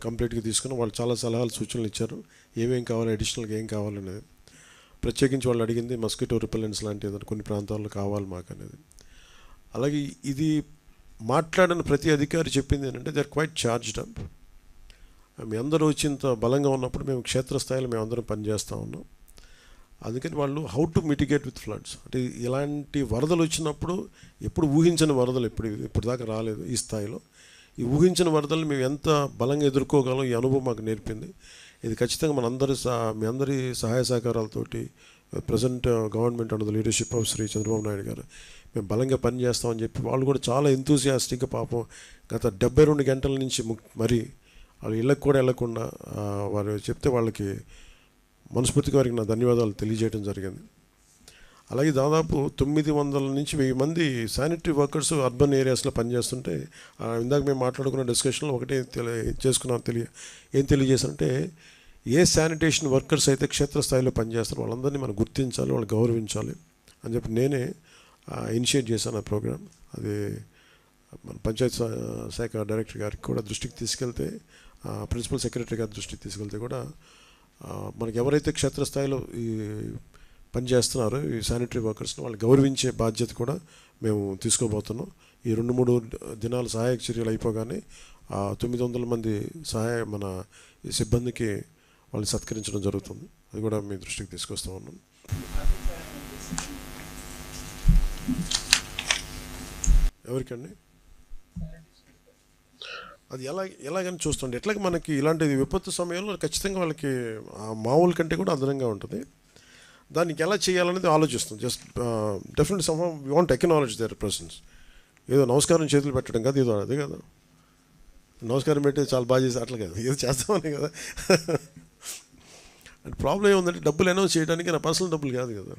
కంప్లీట్గా తీసుకుని వాళ్ళు చాలా సలహాలు సూచనలు ఇచ్చారు, ఏమేం కావాలి, అడిషనల్గా ఏం కావాలనేది. ప్రత్యేకించి వాళ్ళు అడిగింది మస్కిటో రిపెలెంట్స్ లాంటివి కొన్ని ప్రాంతాల్లో కావాలి మాకు అనేది. అలాగే ఇది మాట్లాడిన ప్రతి అధికారి చెప్పింది ఏంటంటే they are quite charged up. మీ అందరూ వచ్చి ఇంత బలంగా ఉన్నప్పుడు మేము క్షేత్రస్థాయిలో మేము అందరం పనిచేస్తూ ఉన్నాం. అందుకని వాళ్ళు how to mitigate with floods, అంటే ఇలాంటి వరదలు వచ్చినప్పుడు ఎప్పుడు ఊహించని వరదలు ఇప్పుడు దాకా రాలేదు ఈ స్థాయిలో. ఈ ఊహించిన వరదలు మేము ఎంత బలంగా ఎదుర్కోగలం ఈ అనుభవం మాకు నేర్పింది. ఇది ఖచ్చితంగా మీ అందరి సహాయ సహకారాలతోటి present government under the leadership of Shri Chandrababu Naidu garu మేము బలంగా పనిచేస్తామని చెప్పి వాళ్ళు కూడా చాలా ఎంతూసియాస్టిక్గా పాపం గత 72 గంటల నుంచి మరి వాళ్ళు ఇళ్ళకు కూడా వెళ్ళకుండా వారు చెప్తే వాళ్ళకి మనస్ఫూర్తిగా వారికి నా ధన్యవాదాలు తెలియజేయడం జరిగింది. అలాగే దాదాపు 900 నుంచి 1000 మంది శానిటరీ వర్కర్స్ అర్బన్ ఏరియాస్లో పనిచేస్తుంటే ఇందాక మేము మాట్లాడుకున్న డిస్కషన్లో ఒకటే ఏం తెలియజేశారంటే ఏ శానిటేషన్ వర్కర్స్ అయితే క్షేత్రస్థాయిలో పనిచేస్తారో వాళ్ళందరినీ మనం గుర్తించాలి, వాళ్ళు గౌరవించాలి అని చెప్పి నేనే ఇనిషియేట్ చేశాను ఆ ప్రోగ్రామ్. అది మన పంచాయత్ శాఖ డైరెక్టర్ గారికి కూడా దృష్టికి తీసుకెళ్తే, ప్రిన్సిపల్ సెక్రటరీ గారి దృష్టికి తీసుకెళ్తే కూడా మనకి ఎవరైతే క్షేత్రస్థాయిలో ఈ పనిచేస్తున్నారో ఈ శానిటరీ వర్కర్స్ని వాళ్ళు గౌరవించే బాధ్యత కూడా మేము తీసుకోబోతున్నాం. ఈ 2-3 దినాలు సహాయక చర్యలు అయిపోగానే 900 మంది మన ఈ సిబ్బందికి వాళ్ళు సత్కరించడం జరుగుతుంది. అది కూడా మీ దృష్టికి తీసుకొస్తూ ఉన్నాం. ఎవరికండి అది ఎలాగని చూస్తుండే ఎట్లాగ మనకి ఇలాంటి విపత్తు సమయంలో ఖచ్చితంగా వాళ్ళకి మామూలు కంటే కూడా అదనంగా ఉంటుంది. దానికి ఎలా చేయాలనేది ఆలోచిస్తాం. Just definitely some we want acknowledge their presence. ఏదో నమస్కారం చేతులు పెట్టడం కాదు, ఏదో అదే కదా నమస్కారం పెట్టి చాలా బాగా చేసి అట్లా కాదు, ఏదో చేస్తామని కదా. అంటే ప్రాబ్లం ఏముందంటే డబ్బులు అనౌన్స్ చేయడానికి నా పర్సనల్ డబ్బులు కాదు కదా,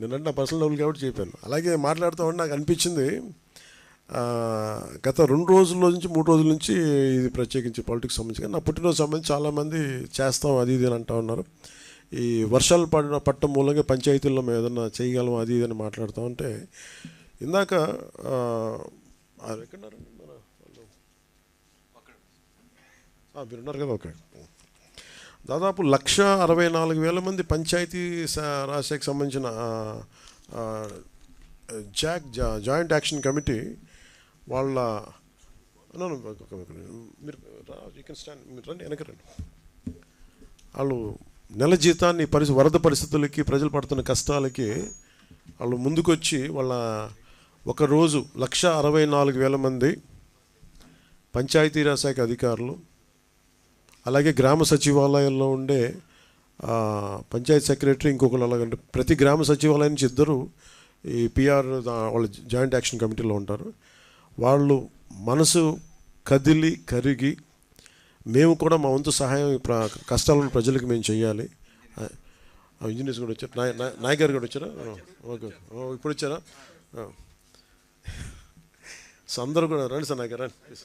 నేనంటే నా పర్సనల్ డబ్బులు కాబట్టి చెప్పాను. అలాగే మాట్లాడుతూ ఉంటే నాకు అనిపించింది గత 2 రోజుల నుంచి 3 రోజుల నుంచి ఇది ప్రత్యేకించి పాలిటిక్స్ సంబంధించి కానీ నా పుట్టినరోజు సంబంధించి చాలామంది చేస్తాం అది ఇది అని అంటూ ఉన్నారు. ఈ వర్షాలు పట్టడం మూలంగా పంచాయతీల్లో మేము ఏదన్నా చేయగలం అది ఇది అని మాట్లాడుతూ ఉంటే ఇందాక ఎక్కడున్నారండి మన మీరున్నారు కదా. ఓకే, దాదాపు 164,000 మంది పంచాయతీ రాజ్శాఖకు సంబంధించిన జాయింట్ యాక్షన్ కమిటీ వాళ్ళ మీరు రండి వెనక రండి. వాళ్ళు నెల జీతాన్ని వరద పరిస్థితులకి ప్రజలు పడుతున్న కష్టాలకి వాళ్ళు ముందుకొచ్చి వాళ్ళ ఒకరోజు 164,000 మంది పంచాయతీరాజ్ శాఖ అధికారులు, అలాగే గ్రామ సచివాలయంలో ఉండే పంచాయతీ సెక్రటరీ, ఇంకొకరు అలాగంటే ప్రతి గ్రామ సచివాలయం నుంచి 2 ఈ పిఆర్ వాళ్ళ జాయింట్ యాక్షన్ కమిటీలో ఉంటారు. వాళ్ళు మనసు కరిగి మేము కూడా మా వంతు సహాయం కష్టాలను ప్రజలకు మేము చేయాలి. ఇంజనీర్స్ కూడా వచ్చారు, నాయక్ గారు కూడా వచ్చారా? ఓకే, ఇప్పుడు వచ్చారా? సో అందరూ కూడా రండి సార్, నాయక్ గారు రండి,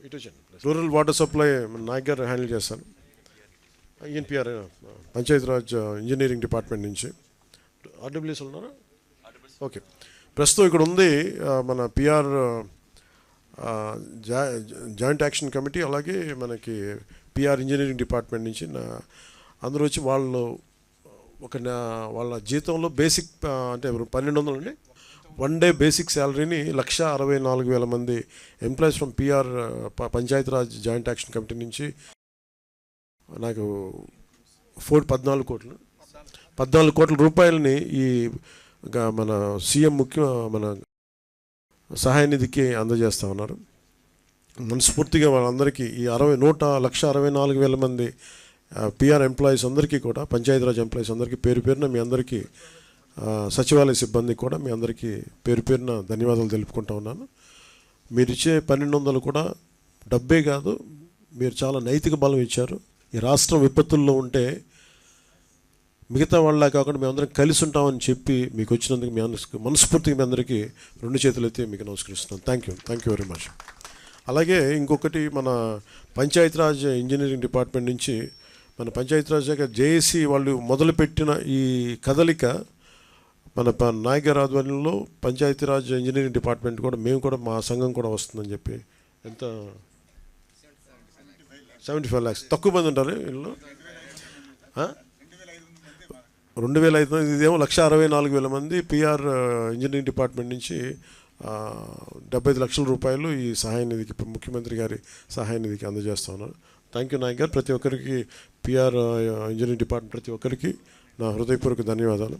ఇటు వచ్చాను. రూరల్ వాటర్ సప్లై నాయక్ గారు హ్యాండిల్ చేస్తారు. ఈఎన్పిఆర్ పంచాయతీరాజ్ ఇంజనీరింగ్ డిపార్ట్మెంట్ నుంచి. ఆర్డబ్ల్యూఎస్ ఉన్నారా? ఓకే, ప్రస్తుతం ఇక్కడ ఉంది మన పిఆర్ జాయింట్ యాక్షన్ కమిటీ, అలాగే మనకి పిఆర్ ఇంజనీరింగ్ డిపార్ట్మెంట్ నుంచి అందరూ వచ్చి వాళ్ళు వాళ్ళ జీతంలో బేసిక్ అంటే 1200 అండి, 1 డే బేసిక్ శాలరీని 1,64,000 మంది employees from PR Panchayati Raj joint action committee నుంచి నాకు 14 కోట్ల రూపాయలని ఈ మన సీఎం మన సహాయ నిధికి అందజేస్తూ ఉన్నారు. మనస్ఫూర్తిగా వాళ్ళందరికీ ఈ 1,64,000 మంది పిఆర్ ఎంప్లాయీస్ అందరికీ కూడా, పంచాయతీరాజ్ ఎంప్లాయీస్ అందరికీ పేరు పేరున మీ అందరికీ, సచివాలయ సిబ్బందికి కూడా మీ అందరికీ పేరు పేరున ధన్యవాదాలు తెలుపుకుంటూ ఉన్నాను. మీరు ఇచ్చే 1200 కూడా డబ్బే కాదు, మీరు చాలా నైతిక బలం ఇచ్చారు. ఈ రాష్ట్రం విపత్తుల్లో ఉంటే మిగతా వాళ్ళ కాకుండా మేమందరం కలిసి ఉంటామని చెప్పి మీకు వచ్చినందుకు మీ మనస్ఫూర్తిగా మీ అందరికీ 2 చేతులు ఎత్తి మీకు నమస్కరిస్తున్నాను. Thank you very much. అలాగే ఇంకొకటి, మన పంచాయతీరాజ్ ఇంజనీరింగ్ డిపార్ట్మెంట్ నుంచి మన పంచాయతీరాజ్ శాఖ జేఏసీ వాళ్ళు మొదలుపెట్టిన ఈ కదలిక, మన నాయక్ గారి ఆధ్వర్యంలో పంచాయతీరాజ్ ఇంజనీరింగ్ డిపార్ట్మెంట్ కూడా మేము కూడా మా సంఘం కూడా వస్తుందని చెప్పి, ఎంత 75 lakhs, తక్కువ మంది ఉంటారు వీళ్ళు, 2,500, ఇదేమో 1,64,000 మంది పిఆర్ ఇంజనీరింగ్ డిపార్ట్మెంట్ నుంచి 75 లక్షల రూపాయలు ఈ సహాయ నిధికి, ముఖ్యమంత్రి గారి సహాయ నిధికి అందజేస్తా ఉన్నారు. థ్యాంక్ యూ నాయక్ గారు. ప్రతి ఒక్కరికి పిఆర్ ఇంజనీరింగ్ డిపార్ట్మెంట్ ప్రతి ఒక్కరికి నా హృదయపూర్వక ధన్యవాదాలు.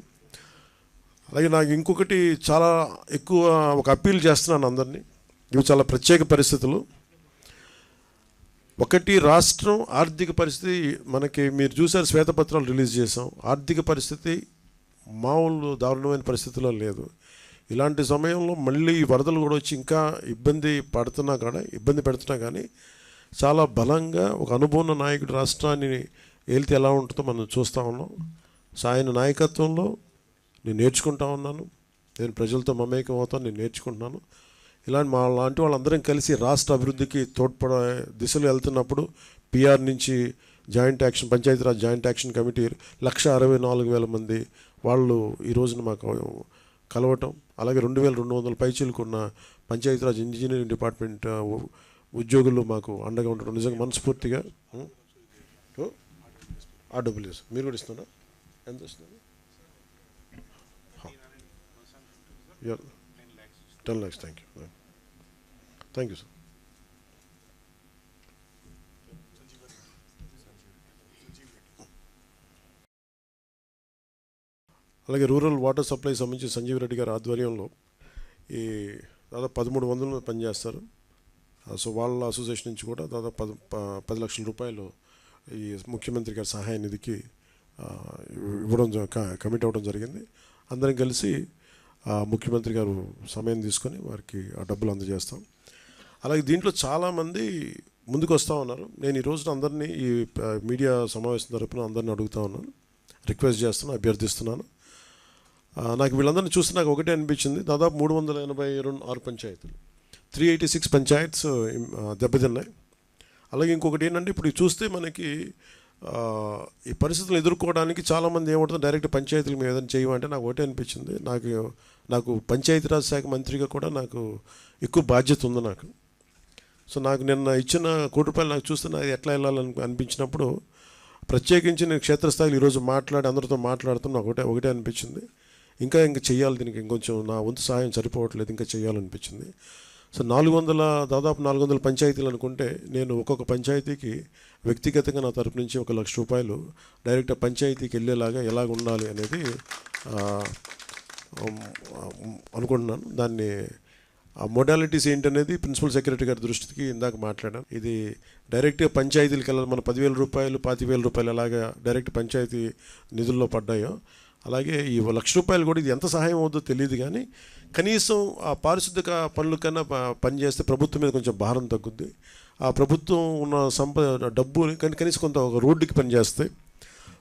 అలాగే నాకు ఇంకొకటి చాలా ఎక్కువ ఒక అప్పీల్ చేస్తున్నాను అందరినీ. ఇవి చాలా ప్రత్యేక పరిస్థితులు. ఒకటి, రాష్ట్రం ఆర్థిక పరిస్థితి మనకి, మీరు చూసారు శ్వేతపత్రాలు రిలీజ్ చేసాం, ఆర్థిక పరిస్థితి మామూలు దారుణమైన పరిస్థితిలో లేదు. ఇలాంటి సమయంలో మళ్ళీ ఈ వరదలు కూడా వచ్చి ఇంకా ఇబ్బంది పెడుతున్నా కానీ చాలా బలంగా ఒక అనుభవం నాయకుడు రాష్ట్రాన్ని ఏలితే ఎలా ఉంటుందో మనం చూస్తూ ఉన్నాం. ఆయన నాయకత్వంలో నేను నేర్చుకుంటా ఉన్నాను, నేను ప్రజలతో మమేకం అవుతాను, నేను నేర్చుకుంటున్నాను. ఇలాంటి లాంటి వాళ్ళందరం కలిసి రాష్ట్ర అభివృద్ధికి తోడ్పడే దిశలో వెళ్తున్నప్పుడు పిఆర్ నుంచి పంచాయతీరాజ్ జాయింట్ యాక్షన్ కమిటీ 1,64,000 మంది వాళ్ళు ఈ రోజున మాకు కలవటం, అలాగే 2,200 పైచీలకున్న పంచాయతీరాజ్ ఇంజనీరింగ్ డిపార్ట్మెంట్ ఉద్యోగులు మాకు అండగా ఉండడం నిజంగా మనస్ఫూర్తిగా. RWS మీరు కూడా ఇస్తున్నారా? ఎంత వస్తుంది? 10 lakhs. Thank you sir. అలాగే రూరల్ వాటర్ సప్లై సంబంధించి సంజీవ్ రెడ్డి గారి ఆధ్వర్యంలో ఈ దాదాపు 1,300 పనిచేస్తారు. సో వాళ్ళ అసోసియేషన్ నుంచి కూడా దాదాపు 10 లక్షల రూపాయలు ఈ ముఖ్యమంత్రి గారి సహాయ నిధికి కమిట్ అవ్వడం జరిగింది. అందరం కలిసి ముఖ్యమంత్రి గారు సమయం తీసుకొని వారికి ఆ డబ్బులు అందజేస్తాం. అలాగే దీంట్లో చాలామంది ముందుకు వస్తూ ఉన్నారు. నేను ఈ రోజున అందరినీ ఈ మీడియా సమావేశం తరపున అందరినీ అడుగుతూ ఉన్నాను, రిక్వెస్ట్ చేస్తున్నాను, అభ్యర్థిస్తున్నాను. నాకు వీళ్ళందరినీ చూస్తే నాకు ఒకటే అనిపించింది, దాదాపు 386 పంచాయతీలు, 386 పంచాయత్స్ దెబ్బతిన్నాయి. అలాగే ఇంకొకటి ఏంటంటే, ఇప్పుడు చూస్తే మనకి ఈ పరిస్థితులను ఎదుర్కోవడానికి చాలామంది ఏమంటుంది, డైరెక్ట్ పంచాయతీల మీద ఏదైనా చేయమంటే నాకు ఒకటే అనిపించింది, నాకు పంచాయతీరాజ్ శాఖ మంత్రిగా కూడా నాకు ఎక్కువ బాధ్యత ఉంది నాకు. సో నాకు నిన్న ఇచ్చిన ₹1,00,00,000 నాకు చూస్తే నాకు ఎట్లా వెళ్ళాలని అనిపించినప్పుడు, ప్రత్యేకించి నేను క్షేత్రస్థాయిలో ఈరోజు అందరితో మాట్లాడుతున్నా ఒకటే అనిపించింది, ఇంకా చెయ్యాలి, దీనికి ఇంకొంచెం నా వంతు సహాయం సరిపోవట్లేదు, ఇంకా చేయాలనిపించింది. సో దాదాపు 400 పంచాయతీలు అనుకుంటే, నేను ఒక్కొక్క పంచాయతీకి వ్యక్తిగతంగా నా తరపు నుంచి ₹1,00,000 డైరెక్ట్ పంచాయతీకి వెళ్ళేలాగా ఎలాగ ఉండాలి అనేది అనుకుంటున్నాను. దాన్ని ఆ మోడాలిటీస్ ఏంటనేది ప్రిన్సిపల్ సెక్రటరీ గారి దృష్టికి ఇందాక మాట్లాడాను. ఇది డైరెక్ట్గా పంచాయతీలకు వెళ్ళాలి. మన ₹10,000 ₹25,000 ఎలాగా డైరెక్ట్ పంచాయతీ నిధుల్లో పడ్డాయో, అలాగే ఈ ₹1,00,000 కూడా ఇది ఎంత సహాయం అవుతుందో తెలియదు, కానీ కనీసం ఆ పారిశుద్ధ్య పనుల కన్నా పనిచేస్తే ప్రభుత్వం మీద కొంచెం భారం తగ్గుద్ది. ఆ ప్రభుత్వం ఉన్న డబ్బు కనీసం కొంత ఒక రోడ్డుకి పనిచేస్తాయి.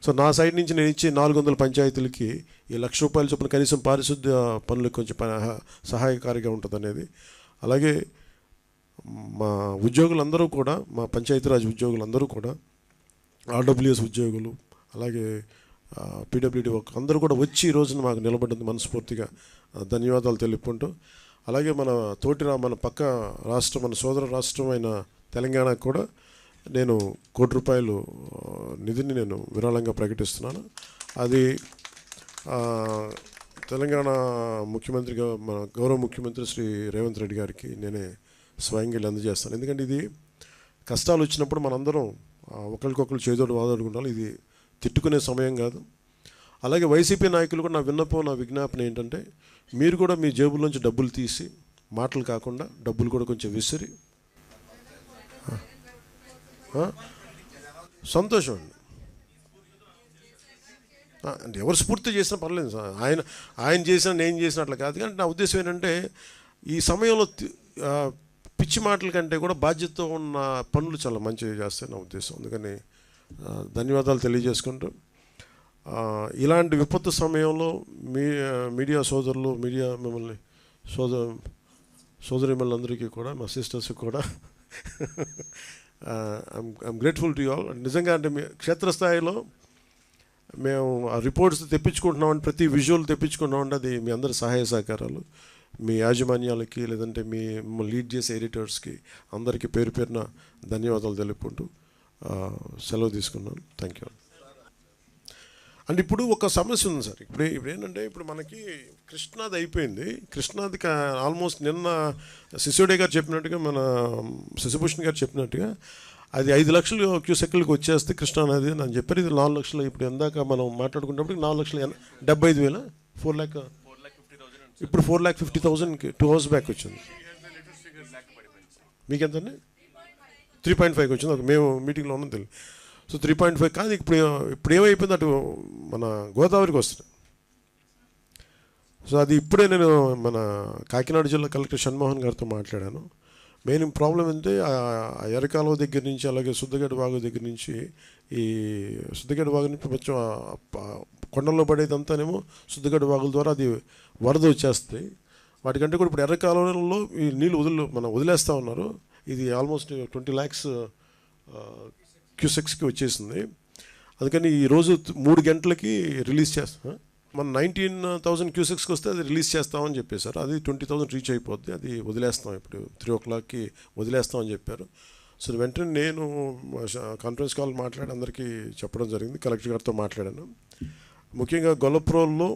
సో నా సైడ్ నుంచి నేను ఇచ్చే 400 పంచాయతీలకి ఈ ₹1,00,000 చొప్పున కనీసం పారిశుద్ధ్య పనులకు కొంచెం సహాయకారిగా ఉంటుంది అనేది. అలాగే మా ఉద్యోగులందరూ కూడా, మా పంచాయతీరాజ్ ఉద్యోగులందరూ కూడా, RWS ఉద్యోగులు, అలాగే PWD అందరూ కూడా వచ్చి ఈ రోజున మాకు నిలబడ్డందుకు మనస్ఫూర్తిగా ధన్యవాదాలు తెలుపుకుంటూ, అలాగే మన మన పక్క రాష్ట్రం, మన సోదర రాష్ట్రమైన తెలంగాణకు కూడా నేను ₹1 కోటి నిధిని నేను విరాళంగా ప్రకటిస్తున్నాను. అది తెలంగాణ ముఖ్యమంత్రిగా మన గౌరవ ముఖ్యమంత్రి శ్రీ రేవంత్ రెడ్డి గారికి నేనే స్వయంగా వెళ్ళి అందజేస్తాను. ఎందుకంటే ఇది కష్టాలు వచ్చినప్పుడు మనందరం ఒకరికొకరు చేదోడు వాదోడుకుంటాం. ఇది తిట్టుకునే సమయం కాదు. అలాగే వైసీపీ నాయకులు కూడా నా విన్నపం, నా విజ్ఞాపన ఏంటంటే, మీరు కూడా మీ జేబుల్లోంచి డబ్బులు తీసి, మాటలు కాకుండా డబ్బులు కూడా కొంచెం విసిరి, సంతోషం అండి. అంటే ఎవరు స్ఫూర్తి చేసినా పర్లేదు సార్. ఆయన చేసినా నేను చేసిన అట్లా కాదు. కానీ నా ఉద్దేశం ఏంటంటే, ఈ సమయంలో పిచ్చి మాటల కంటే కూడా బాధ్యతతో ఉన్న పనులు చాలా మంచిగా చేస్తాయి నా ఉద్దేశం. అందుకని ధన్యవాదాలు తెలియజేసుకుంటూ, ఇలాంటి విపత్తు సమయంలో మీడియా సోదరులు, మిమ్మల్ని సోదరిమల్లందరికీ కూడా, మా సిస్టర్స్కి కూడా I'm grateful to you all. నిజంగా అంటే క్షేత్రస్థాయిలో మేము ఆ రిపోర్ట్స్ తెప్పించుకుంటున్నామంటే, ప్రతి విజువల్ తెప్పించుకుంటున్నామంటే అది మీ అందరి సహాయ సహకారాలు, మీ యాజమాన్యాలకి, లేదంటే మిమ్మల్ని లీడ్ చేసే ఎడిటర్స్కి అందరికీ పేరు పేరున ధన్యవాదాలు తెలుపుకుంటూ సెలవు తీసుకున్నాను. Thank you. అంటే ఇప్పుడు ఒక సమస్య ఉంది సార్. ఇప్పుడు ఏంటంటే, ఇప్పుడు మనకి కృష్ణాది అయిపోయింది. కృష్ణాది ఆల్మోస్ట్ నిన్న సిసోడే గారు చెప్పినట్టుగా, మన శశిభూషణ్ గారు చెప్పినట్టుగా, అది 5 లక్షలు క్యూసెక్లకు వచ్చేస్తే కృష్ణానది అని చెప్పారు. ఇది 4 లక్షలు. ఇప్పుడు ఎందాక మనం మాట్లాడుకున్నప్పుడు 4,75,000 4 లాక్, ఇప్పుడు 4,50,000కి 2 hours బ్యాక్ వచ్చింది. మీకు ఎంతండి? 3.5 వచ్చింది. ఒక మేము మీటింగ్లో ఉన్నాం తెలియదు. సో 3.5 కాదు. ఇప్పుడు ఏమైపోయింది, అటు మన గోదావరికి వస్తుంది. సో అది ఇప్పుడే నేను మన కాకినాడ జిల్లా కలెక్టర్ షణ్మోహన్ గారితో మాట్లాడాను. మెయిన్ ప్రాబ్లం ఏంటంటే, ఆ ఎర్రకాలువ దగ్గర నుంచి, అలాగే సుద్దగడ్డ వాగు దగ్గర నుంచి, ఈ సుద్దగడ్డ వాగు నుంచి కొంచెం కొండల్లో పడేదంతానేమో సుద్దగడ్డ వాగుల ద్వారా అది వరద వచ్చేస్తాయి. వాటికంటే కూడా ఇప్పుడు ఎర్రకాలువలో ఈ నీళ్ళు వదిలేస్తూ ఉన్నారు. ఇది ఆల్మోస్ట్ 20 lakhs క్యూసెక్స్కి వచ్చేసింది. అందుకని ఈరోజు 3 గంటలకి రిలీజ్ చేస్తాం. మన 19,000 క్యూసెక్స్కి వస్తే అది రిలీజ్ చేస్తామని చెప్పేశారు. అది 20,000 రీచ్ అయిపోద్ది. అది వదిలేస్తాం, ఇప్పుడు 3 o'clockకి వదిలేస్తామని చెప్పారు. సో వెంటనే నేను కాన్ఫరెన్స్ కాల్ మాట్లాడి అందరికీ చెప్పడం జరిగింది. కలెక్టర్ గారితో మాట్లాడాను. ముఖ్యంగా గొల్లప్రోల్లో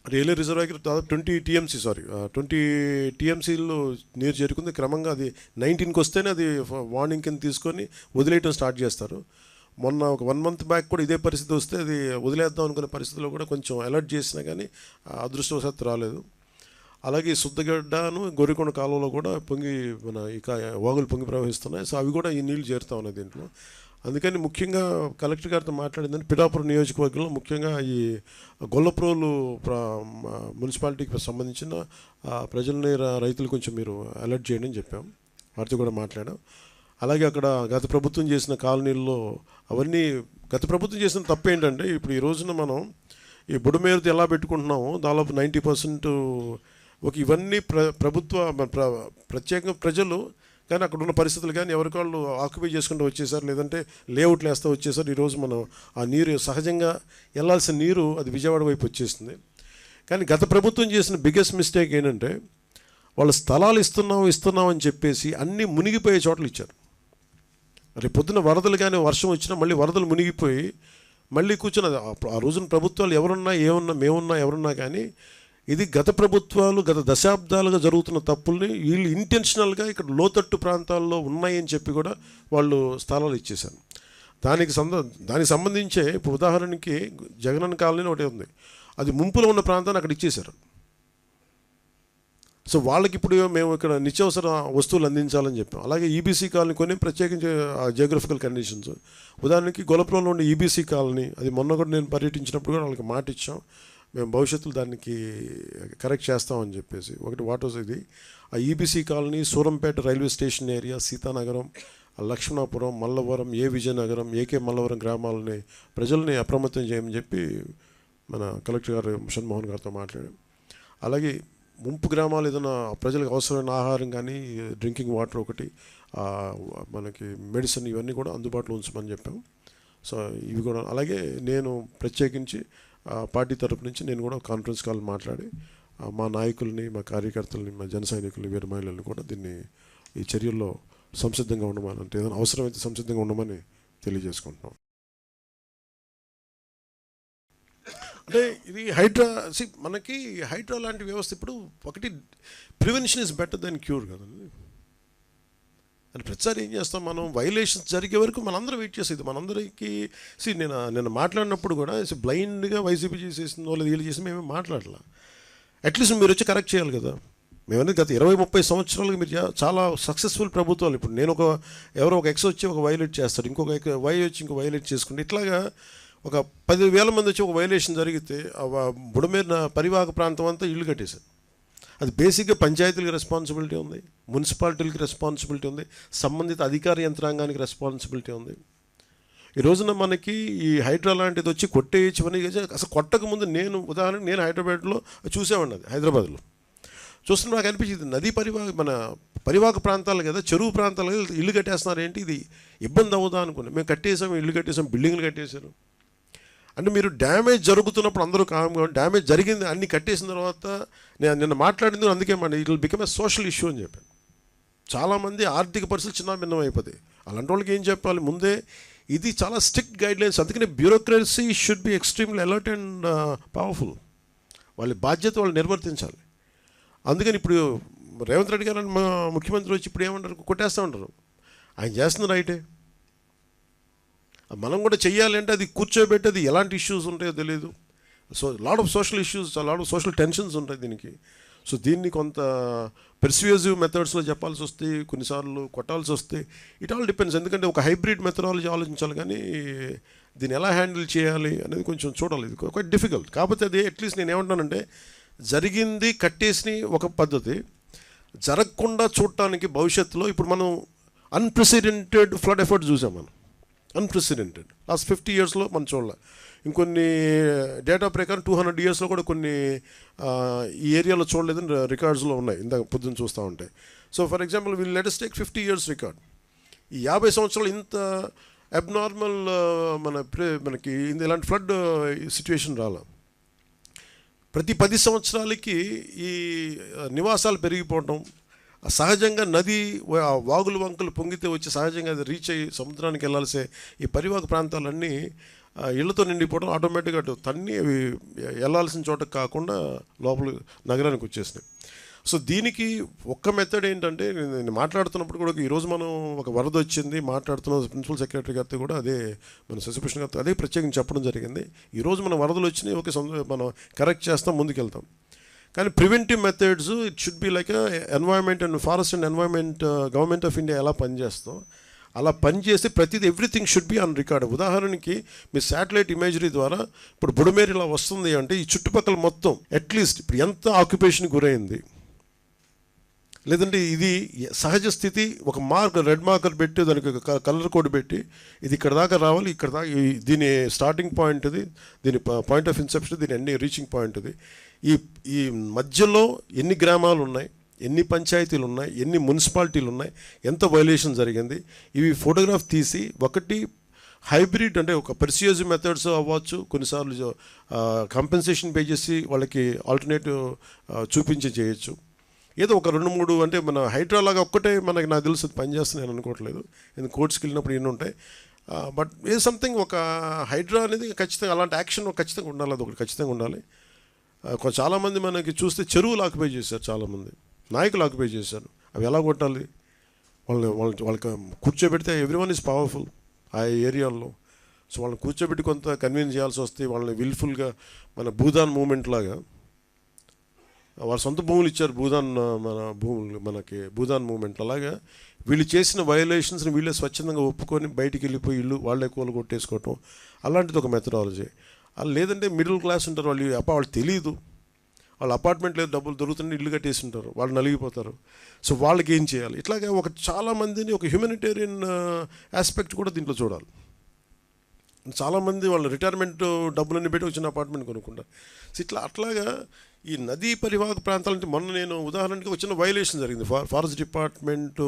రైల్వే రిజర్వాయర్కి దాదాపు 20 TMCలో నీరు చేరుకుంది. క్రమంగా అది 19కి వస్తేనే అది వార్నింగ్ కింద తీసుకొని వదిలేయటం స్టార్ట్ చేస్తారు. మొన్న ఒక 1 month బ్యాక్ కూడా ఇదే పరిస్థితి వస్తే అది వదిలేద్దాం అనుకునే పరిస్థితిలో కూడా కొంచెం అలర్ట్ చేసినా కానీ అదృష్టవశాత్తు రాలేదు. అలాగే సుద్దగడ్డను గొర్రెకొండ కాలువలో కూడా మన వాగులు పొంగి ప్రవహిస్తున్నాయి. సో అవి కూడా ఈ నీళ్లు చేరుతూ ఉన్నాయి దీంట్లో. అందుకని ముఖ్యంగా కలెక్టర్ గారితో మాట్లాడిందని, పిఠాపురం నియోజకవర్గంలో ముఖ్యంగా ఈ గొల్లప్రోలు మున్సిపాలిటీకి సంబంధించిన ప్రజల్ని, రైతులు కొంచెం మీరు అలర్ట్ చేయండి అని చెప్పాం. వారితో కూడా మాట్లాడాం. అలాగే అక్కడ గత ప్రభుత్వం చేసిన కాలనీల్లో అవన్నీ, గత ప్రభుత్వం చేసిన తప్పు ఏంటంటే, ఇప్పుడు ఈ రోజున మనం ఈ బుడమేరుతో ఎలా పెట్టుకుంటున్నామో దాదాపు 90% ఇవన్నీ ప్రత్యేకంగా ప్రజలు కానీ అక్కడ ఉన్న పరిస్థితులు కానీ ఎవరికి వాళ్ళు ఆక్యుపై చేసుకుంటూ వచ్చేసారు, లేదంటే లేఅవుట్లు వేస్తూ వచ్చేసారు. ఈరోజు మనం ఆ నీరు సహజంగా వెళ్ళాల్సిన నీరు అది విజయవాడ వైపు వచ్చేసింది. కానీ గత ప్రభుత్వం చేసిన బిగ్గెస్ట్ మిస్టేక్ ఏంటంటే, వాళ్ళు స్థలాలు ఇస్తున్నాం అని చెప్పేసి అన్నీ మునిగిపోయే చోట్ల ఇచ్చారు. రేపు పొద్దున వరదలు కానీ వర్షం వచ్చినా మళ్ళీ వరదలు మునిగిపోయి మళ్ళీ కూర్చున్నది. ఆ రోజున ప్రభుత్వాలు మేమున్నా ఎవరున్నా కానీ, ఇది గత ప్రభుత్వాలు గత దశాబ్దాలుగా జరుగుతున్న తప్పుల్ని వీళ్ళు ఇంటెన్షనల్గా ఇక్కడ లోతట్టు ప్రాంతాల్లో ఉన్నాయని చెప్పి కూడా వాళ్ళు స్థలాలు ఇచ్చేశారు. దానికి సంబంధించే ఇప్పుడు ఉదాహరణకి జగనన్న కాలనీ ఒకటి ఉంది, అది ముంపులో ఉన్న ప్రాంతాన్ని అక్కడ ఇచ్చేశారు. సో వాళ్ళకి ఇప్పుడు మేము ఇక్కడ నిత్యావసర వస్తువులు అందించాలని చెప్పాం. అలాగే ఈబీసీ కాలనీ కొన్ని ప్రత్యేకించి జియోగ్రఫికల్ కండిషన్స్, ఉదాహరణకి గొల్లపురంలో ఉన్న ఈబీసీ కాలనీ, అది మొన్న కూడా నేను పర్యటించినప్పుడు కూడా వాళ్ళకి మాట ఇచ్చాం, మేము భవిష్యత్తులో దానికి కరెక్ట్ చేస్తామని చెప్పేసి. ఒకటి వాటర్స్ ఇది ఆ EBC colony, Surampeta railway station area, Sitanagaram, Lakshmanapuram, Mallavaram, Vijayanagaram, AK Mallavaram గ్రామాలని ప్రజల్ని అప్రమత్తం చేయమని చెప్పి మన కలెక్టర్ గారు షణ్మోహన్ గారితో మాట్లాడాం. అలాగే ముంపు గ్రామాలు ఏదైనా ప్రజలకు అవసరమైన ఆహారం కానీ, డ్రింకింగ్ వాటర్ ఒకటి, మనకి మెడిసిన్ ఇవన్నీ కూడా అందుబాటులో ఉంచమని చెప్పాం. సో ఇవి కూడా అలాగే నేను ప్రత్యేకించి పార్టీ తరపు నుంచి నేను కూడా కాన్ఫరెన్స్ కాల్ మాట్లాడి మా నాయకుల్ని, మా కార్యకర్తలని, మా జన సైనికుల్ని, వీర మహిళల్ని కూడా దీన్ని ఈ చర్యల్లో సంసిద్ధంగా ఉండమని, అంటే ఏదైనా అవసరమైతే సంసిద్ధంగా ఉండమని తెలియజేసుకుంటున్నాం. అంటే ఇది హైడ్రా, మనకి హైడ్రా లాంటి వ్యవస్థ ఇప్పుడు ఒకటి prevention is better than cure కదండి. అని ప్రతిసారి ఏం చేస్తాం మనం, వైలేషన్స్ జరిగే వరకు మనందరం వెయిట్ చేసేది. మనందరికీ నేను మాట్లాడినప్పుడు కూడా బ్లైండ్గా వైసీపీ చేసేసిందో లేదా వీళ్ళు చేసి మేమేం మాట్లాడలా. అట్లీస్ట్ మీరు వచ్చి కరెక్ట్ చేయాలి కదా. మేమనేది గత 20-30 సంవత్సరాలుగా మీరు చాలా సక్సెస్ఫుల్ ప్రభుత్వాలు. ఇప్పుడు నేను ఎవరో ఒక ఎక్స్ వచ్చి ఒక వైలేట్ చేస్తాడు, ఇంకొక వై వచ్చి ఇంకో వైలేట్ చేసుకుంటే, ఇట్లాగా ఒక 10,000 మంది వచ్చి ఒక వైలేషన్ జరిగితే బుడమేరు పరివాహక ప్రాంతం అంతా ఇళ్ళు కట్టేశారు. అది బేసిక్గా పంచాయతీలకు రెస్పాన్సిబిలిటీ ఉంది, మున్సిపాలిటీలకి రెస్పాన్సిబిలిటీ ఉంది, సంబంధిత అధికార యంత్రాంగానికి రెస్పాన్సిబిలిటీ ఉంది. ఈ రోజున మనకి ఈ హైడ్రా లాంటిది వచ్చి కొట్టేయచ్చని అసలు కొట్టక ముందు ఉదాహరణకు నేను హైదరాబాద్లో చూసేవాడిని, అది హైదరాబాద్లో చూస్తున్నా నాకు అనిపించింది, నదీ పరివాహక ప్రాంతాలు కదా, చెరువు ప్రాంతాలు కదా, ఇల్లు కట్టేస్తున్నారు ఏంటి, ఇది ఇబ్బంది అవుదా అనుకున్నాం. మేము కట్టేసాం, ఇల్లు కట్టేసాం, బిల్డింగ్లు కట్టేశారు. అంటే మీరు డ్యామేజ్ జరుగుతున్నప్పుడు అందరూ కామ్గా, డ్యామేజ్ జరిగింది అన్ని కట్టేసిన తర్వాత నేను నిన్న మాట్లాడింది అందుకే it will become a social issue అని చెప్పాను. చాలామంది ఆర్థిక పరిస్థితులు చిన్న భిన్నం అయిపోతాయి. అలాంటి వాళ్ళకి ఏం చెప్పాలి, ముందే ఇది చాలా స్ట్రిక్ట్ గైడ్లైన్స్. అందుకనే bureaucracy should be extremely alert and powerful. వాళ్ళ బాధ్యత వాళ్ళు నిర్వర్తించాలి. అందుకని ఇప్పుడు రేవంత్ రెడ్డి గారు మా ముఖ్యమంత్రి వచ్చి ఇప్పుడు ఏమంటారు, కొట్టేస్తూ ఉంటారు. ఆయన చేస్తున్న రైటే, మనం కూడా చెయ్యాలి. అంటే అది కూర్చోబెట్టి అది ఎలాంటి ఇష్యూస్ ఉంటాయో తెలియదు. Lot of social issues, lot of social tensions ఉంటాయి దీనికి. సో దీన్ని కొంత పెర్స్యూజివ్ మెథడ్స్లో చెప్పాల్సి వస్తే, కొన్నిసార్లు కొట్టాల్సి వస్తే, ఇట్ ఆల్ డిపెండ్స్. ఎందుకంటే ఒక హైబ్రిడ్ మెథడాలజీ ఆలోచించాలి, కానీ దీన్ని ఎలా హ్యాండిల్ చేయాలి అనేది కొంచెం చూడాలి. ఇది క్వైట్ డిఫికల్ట్. కాకపోతే అది అట్లీస్ట్ నేను ఏమంటానంటే, జరిగింది కట్టేసి ఒక పద్ధతి, జరగకుండా చూడటానికి భవిష్యత్తులో ఇప్పుడు మనం అన్ప్రెసిడెంటెడ్ ఫ్లడ్ ఎఫర్ట్స్ చూసాం. మనం అన్ప్రెసిడెంటెడ్ లాస్ట్ 50 yearsలో మనం చూడాలి. ఇంకొన్ని డేటా ప్రకారం 200 yearsలో కూడా కొన్ని ఈ ఏరియాలో చూడలేదని రికార్డ్స్లో ఉన్నాయి. ఇందాక పొద్దున్న చూస్తూ ఉంటాయి. So for example let us take 50 years record. ఈ 50 సంవత్సరాలు ఇంత అబ్నార్మల్ మనకి ఇలాంటి ఫ్లడ్ సిచ్యువేషన్ రాలా. ప్రతి 10 సంవత్సరాలకి ఈ నివాసాలు పెరిగిపోవటం, సహజంగా నది వాగులు వంకలు పొంగితే వచ్చి సహజంగా అది రీచ్ అయ్యి సముద్రానికి వెళ్ళాల్సే ఈ పరివాహక ప్రాంతాలన్నీ ఇళ్లతో నిండిపోవడం, ఆటోమేటిక్గా అటు తన్ని అవి వెళ్ళాల్సిన చోటకు కాకుండా లోపల నగరానికి వచ్చేసినాయి. సో దీనికి ఒక్క మెథడ్ ఏంటంటే, నేను మాట్లాడుతున్నప్పుడు కూడా ఈరోజు మనం ఒక వరద వచ్చింది మాట్లాడుతున్న ప్రిన్సిపల్ సెక్రటరీ గారితో కూడా అదే, మన శశిభూషణ్ గారితో అదే ప్రత్యేకంగా చెప్పడం జరిగింది. ఈరోజు మన వరదలు వచ్చినాయి, ఓకే మనం కరెక్ట్ చేస్తాం, ముందుకెళ్తాం. కానీ preventive methods it should be like environment and forest and environment government of India ఎలా పనిచేస్తాం అలా పనిచేసి ప్రతిదీ everything should be on record. ఉదాహరణకి మీ శాటిలైట్ ఇమేజరీ ద్వారా ఇప్పుడు బుడమేరు ఇలా వస్తుంది అంటే ఈ చుట్టుపక్కల మొత్తం అట్లీస్ట్ ఇప్పుడు ఎంత ఆక్యుపేషన్కి గురైంది, లేదంటే ఇది సహజ స్థితి, ఒక రెడ్ మార్కర్ పెట్టి దానికి కలర్ కోడ్ పెట్టి ఇది ఇక్కడ దాకా రావాలి, ఇక్కడ దాకా దీని స్టార్టింగ్ పాయింట్ ఇది, దీని పాయింట్ ఆఫ్ ఇన్సెప్షన్, దీని ఎన్ని రీచింగ్ పాయింట్ ఇది, ఈ మధ్యలో ఎన్ని గ్రామాలు ఉన్నాయి, ఎన్ని పంచాయతీలు ఉన్నాయి, ఎన్ని మున్సిపాలిటీలు ఉన్నాయి, ఎంత వైలేషన్ జరిగింది, ఇవి ఫోటోగ్రాఫ్ తీసి ఒకటి హైబ్రిడ్ అంటే ఒక పెర్స్యూజివ్ మెథడ్స్ అవ్వచ్చు, కొన్నిసార్లు కంపెన్సేషన్ పే చేసి వాళ్ళకి ఆల్టర్నేటివ్ చూపించి చేయొచ్చు. ఏదో ఒక 2-3 అంటే మన హైడ్రా లాగా ఒక్కటే నాకు తెలుసు పనిచేస్తుంది నేను అనుకోవట్లేదు, ఎందుకు కోర్ట్స్కి వెళ్ళినప్పుడు ఎన్ని ఉంటాయి. బట్ ఏ సంథింగ్ ఒక హైడ్రా అనేది ఖచ్చితంగా అలాంటి యాక్షన్ ఖచ్చితంగా ఉండాలి, అది ఒకటి ఖచ్చితంగా ఉండాలి. చాలామంది మనకి చూస్తే చెరువులు ఆక్యుపై చేశారు, చాలామంది నాయకులు ఆక్యుపై చేశారు. అవి ఎలా కొట్టాలి, వాళ్ళకి కూర్చోబెడితే ఎవ్రీవన్ ఈజ్ పవర్ఫుల్ ఆ ఏరియాల్లో. సో వాళ్ళని కూర్చోబెట్టి కొంత కన్విన్స్ చేయాల్సి వస్తే, వాళ్ళని విల్ఫుల్గా మన భూదాన్ మూమెంట్ లాగా వారు సొంత భూములు ఇచ్చారు, మనకి భూదాన్ మూమెంట్ అలాగా వీళ్ళు చేసిన వయలేషన్స్ని వీళ్ళే స్వచ్ఛందంగా ఒప్పుకొని బయటికి వెళ్ళిపోయి ఇల్లు వాళ్ళే కూల కొట్టేసుకోవటం, అలాంటిది ఒక మెథడాలజీ. లేదంటే మిడిల్ క్లాస్ ఉంటారు, వాళ్ళు తెలియదు, వాళ్ళు అపార్ట్మెంట్ లేదు, డబ్బులు దొరుకుతుంటే ఇల్లు కట్టేసి ఉంటారు, వాళ్ళు నలిగిపోతారు. సో వాళ్ళకి ఏం చేయాలి, ఇట్లాగే చాలామందిని ఒక హ్యూమనిటేరియన్ ఆస్పెక్ట్ కూడా దీంట్లో చూడాలి. చాలామంది వాళ్ళు రిటైర్మెంట్ డబ్బులన్నీ పెట్టి వచ్చిన అపార్ట్మెంట్ కొనుక్కుంటారు. సో అట్లాగా ఈ నదీ పరివాహక ప్రాంతాలంటే మొన్న నేను ఉదాహరణకి వచ్చిన వైలేషన్ జరిగింది. ఫారెస్ట్ డిపార్ట్మెంటు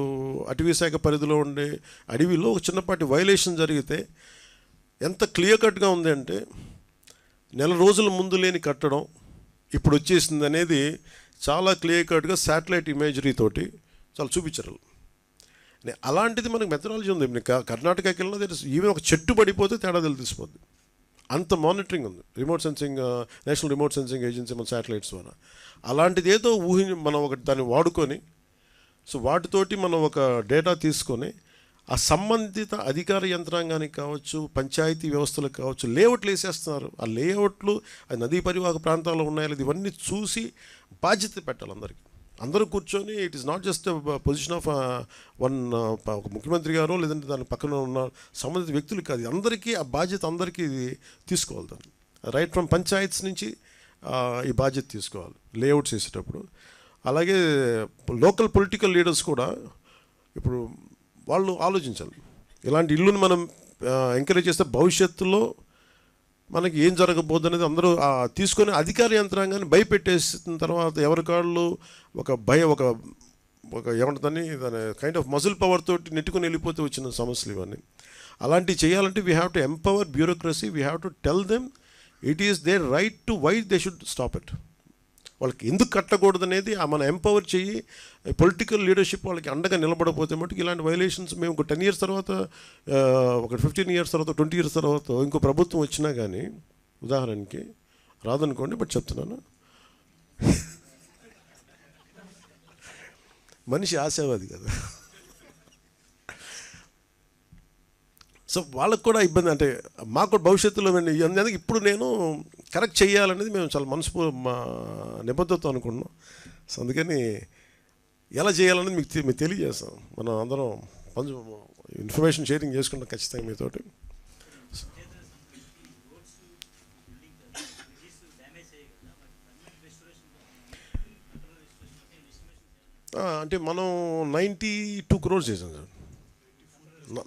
అటవీ శాఖ పరిధిలో ఉండే అడవిలో ఒక చిన్నపాటి వైలేషన్ జరిగితే ఎంత క్లియర్ కట్గా ఉంది అంటే, నెల రోజుల ముందు లేని కట్టడం ఇప్పుడు వచ్చేసింది అనేది చాలా క్లియర్ కట్గా శాటిలైట్ ఇమేజరీ తోటి చాలా చూపించారు. అలాంటిది మనకు మెథడాలజీ ఉంది. కర్ణాటకకి వెళ్ళినా ఈవెన్ ఒక చెట్టు పడిపోతే తేడా తెలిసిపోద్ది. అంత మానిటరింగ్ ఉంది. Remote sensing, national remote sensing agency మన శాటిలైట్స్ ద్వారా. అలాంటిది ఏదో మనం ఒకటి దాన్ని వాడుకొని, సో వాటితోటి మనం ఒక డేటా తీసుకొని ఆ సంబంధిత అధికార యంత్రాంగానికి కావచ్చు, పంచాయతీ వ్యవస్థలకు కావచ్చు, లేఅవుట్లు వేసేస్తున్నారు. ఆ లేఅవుట్లు నదీ పరివాహక ప్రాంతాల్లో ఉన్నాయో ఇవన్నీ చూసి బాధ్యత పెట్టాలి అందరికీ. అందరూ కూర్చొని it is not just position of ఒక ముఖ్యమంత్రి గారు లేదంటే దాని పక్కన ఉన్న సంబంధిత వ్యక్తులు కాదు. అందరికీ ఆ బాధ్యత అందరికీ తీసుకోవాలి. దాన్ని రైట్ ఫ్రమ్ పంచాయత్స్ నుంచి ఈ బాధ్యత తీసుకోవాలి లేఅవుట్స్ వేసేటప్పుడు. అలాగే లోకల్ పొలిటికల్ లీడర్స్ కూడా ఇప్పుడు వాళ్ళు ఆలోచించాలి. ఇలాంటి ఇల్లుని మనం ఎంకరేజ్ చేస్తే భవిష్యత్తులో మనకి ఏం జరగబోద్దు అనేది అందరూ తీసుకొని అధికార యంత్రాంగాన్ని భయపెట్టేసిన తర్వాత ఎవరికాళ్ళు ఒక ఏమంటుందని దాని కైండ్ ఆఫ్ మజిల్ పవర్ తోటి నెట్టుకుని వెళ్ళిపోతే వచ్చిన సమస్యలు ఇవన్నీ. అలాంటివి చేయాలంటే we have to empower bureaucracy. We have to tell them it is their right to why they should stop it. వాళ్ళకి ఎందుకు కట్టకూడదు అనేది మనం ఎంపవర్ చెయ్యి. పొలిటికల్ లీడర్షిప్ వాళ్ళకి అండగా నిలబడకపోతే మటుకు ఇలాంటి వైలేషన్స్ మేము ఒక 10 years తర్వాత, ఒక 15 years తర్వాత, 20 years తర్వాత ఇంకో ప్రభుత్వం వచ్చినా కానీ ఉదాహరణకి రాదనుకోండి, బట్ చెప్తున్నాను, మనిషి ఆశావాది కదా. సో వాళ్ళకు కూడా ఇబ్బంది. అంటే మాకు కూడా భవిష్యత్తులో అందుకే ఇప్పుడు నేను కరెక్ట్ చేయాలనేది మేము చాలా మా నిబద్ధతతో అనుకున్నాం. సో అందుకని ఎలా చేయాలనేది మీకు తెలియజేస్తాం. మనం అందరం ఇన్ఫర్మేషన్ షేరింగ్ చేసుకుంటాం ఖచ్చితంగా మీతోటి. అంటే మనం 92 crores చేసాం సార్.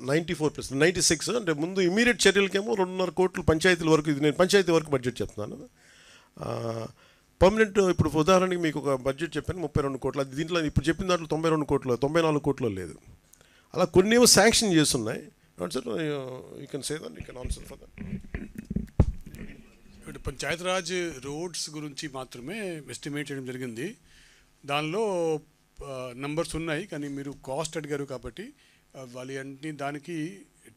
94 plus 96. అంటే ముందు ఇమీడియట్ చర్యలకేమో 2.5 కోట్లు పంచాయతీల వరకు. ఇది నేను పంచాయతీ వరకు బడ్జెట్ చెప్తున్నాను. పర్మనెంట్ ఇప్పుడు ఉదాహరణకి మీకు ఒక బడ్జెట్ చెప్పాను 32 కోట్లు. అది దీంట్లో ఇప్పుడు చెప్పిన దాంట్లో 92 కోట్లు, 94 కోట్లు లేదు. అలా కొన్ని ఏమో శాంక్షన్ చేస్తున్నాయి. Sir you can say that, you can answer for that. ఇప్పుడు పంచాయతీరాజ్ రోడ్స్ గురించి మాత్రమే ఎస్టిమేట్ చేయడం జరిగింది. దానిలో నంబర్స్ ఉన్నాయి, కానీ మీరు కాస్ట్ అడిగారు కాబట్టి వాళ్ళ అన్ని దానికి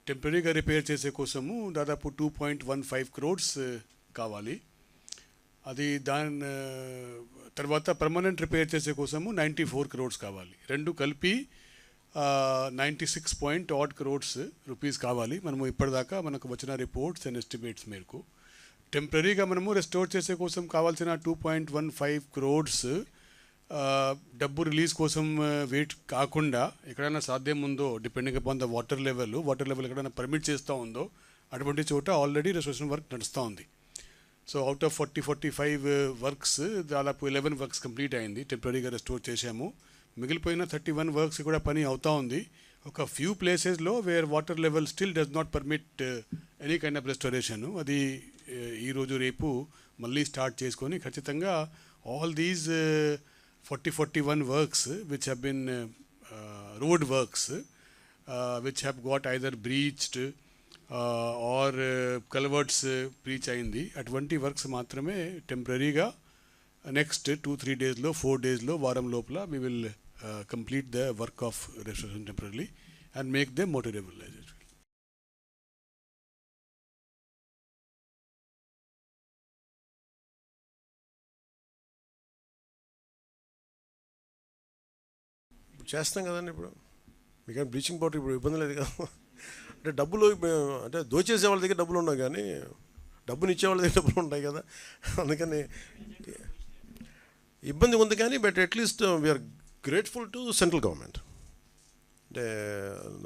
టెంపరీగా రిపేర్ చేసే కోసము దాదాపు 2.15 crores కావాలి. అది దాని తర్వాత పర్మనెంట్ రిపేర్ చేసే కోసము 94 crores కావాలి. రెండు కలిపి 96 crores రూపీస్ కావాలి. మనము ఇప్పటిదాకా మనకు వచ్చిన రిపోర్ట్స్ అండ్ ఎస్టిమేట్స్ మేరకు టెంపరీగా మనము రెస్టోర్ చేసే కోసం కావాల్సిన 2.15 crores డబ్బు రిలీజ్ కోసం వెయిట్ కాకుండా ఎక్కడైనా సాధ్యం ఉందో, depending upon the water level ఎక్కడైనా పర్మిట్ చేస్తూ ఉందో అటువంటి చోట ఆల్రెడీ రెస్టోరేషన్ వర్క్ నడుస్తూ ఉంది. సో అవుట్ ఆఫ్ 45 వర్క్స్ దాదాపు 11 వర్క్స్ కంప్లీట్ అయింది, టెంపరీగా రెస్టోర్ చేశాము. మిగిలిపోయిన 31 వర్క్స్ కూడా పని అవుతూ ఉంది. ఒక ఫ్యూ ప్లేసెస్లో wear water level still does not permit any kind of restoration. అది ఈరోజు రేపు మళ్ళీ స్టార్ట్ చేసుకొని ఖచ్చితంగా all these 41 works which have been road works which have got either breached or culverts breach అయింది. అటువంటి వర్క్స్ మాత్రమే టెంపరీగా నెక్స్ట్ 2-3 daysలో 4 daysలో వారం లోపల we will complete the work of restoration temporarily and make them motorable. చేస్తాం కదండి. ఇప్పుడు మీకు బ్లీచింగ్ పౌడర్ ఇప్పుడు ఇబ్బంది లేదు కదా. అంటే డబ్బులు అంటే దోచేసే వాళ్ళ దగ్గర డబ్బులు ఉన్నాయి, కానీ డబ్బుని ఇచ్చే వాళ్ళ దగ్గర డబ్బులు ఉంటాయి కదా. అందుకని ఇబ్బంది ఉంది. కానీ but at least we are grateful to central government. అంటే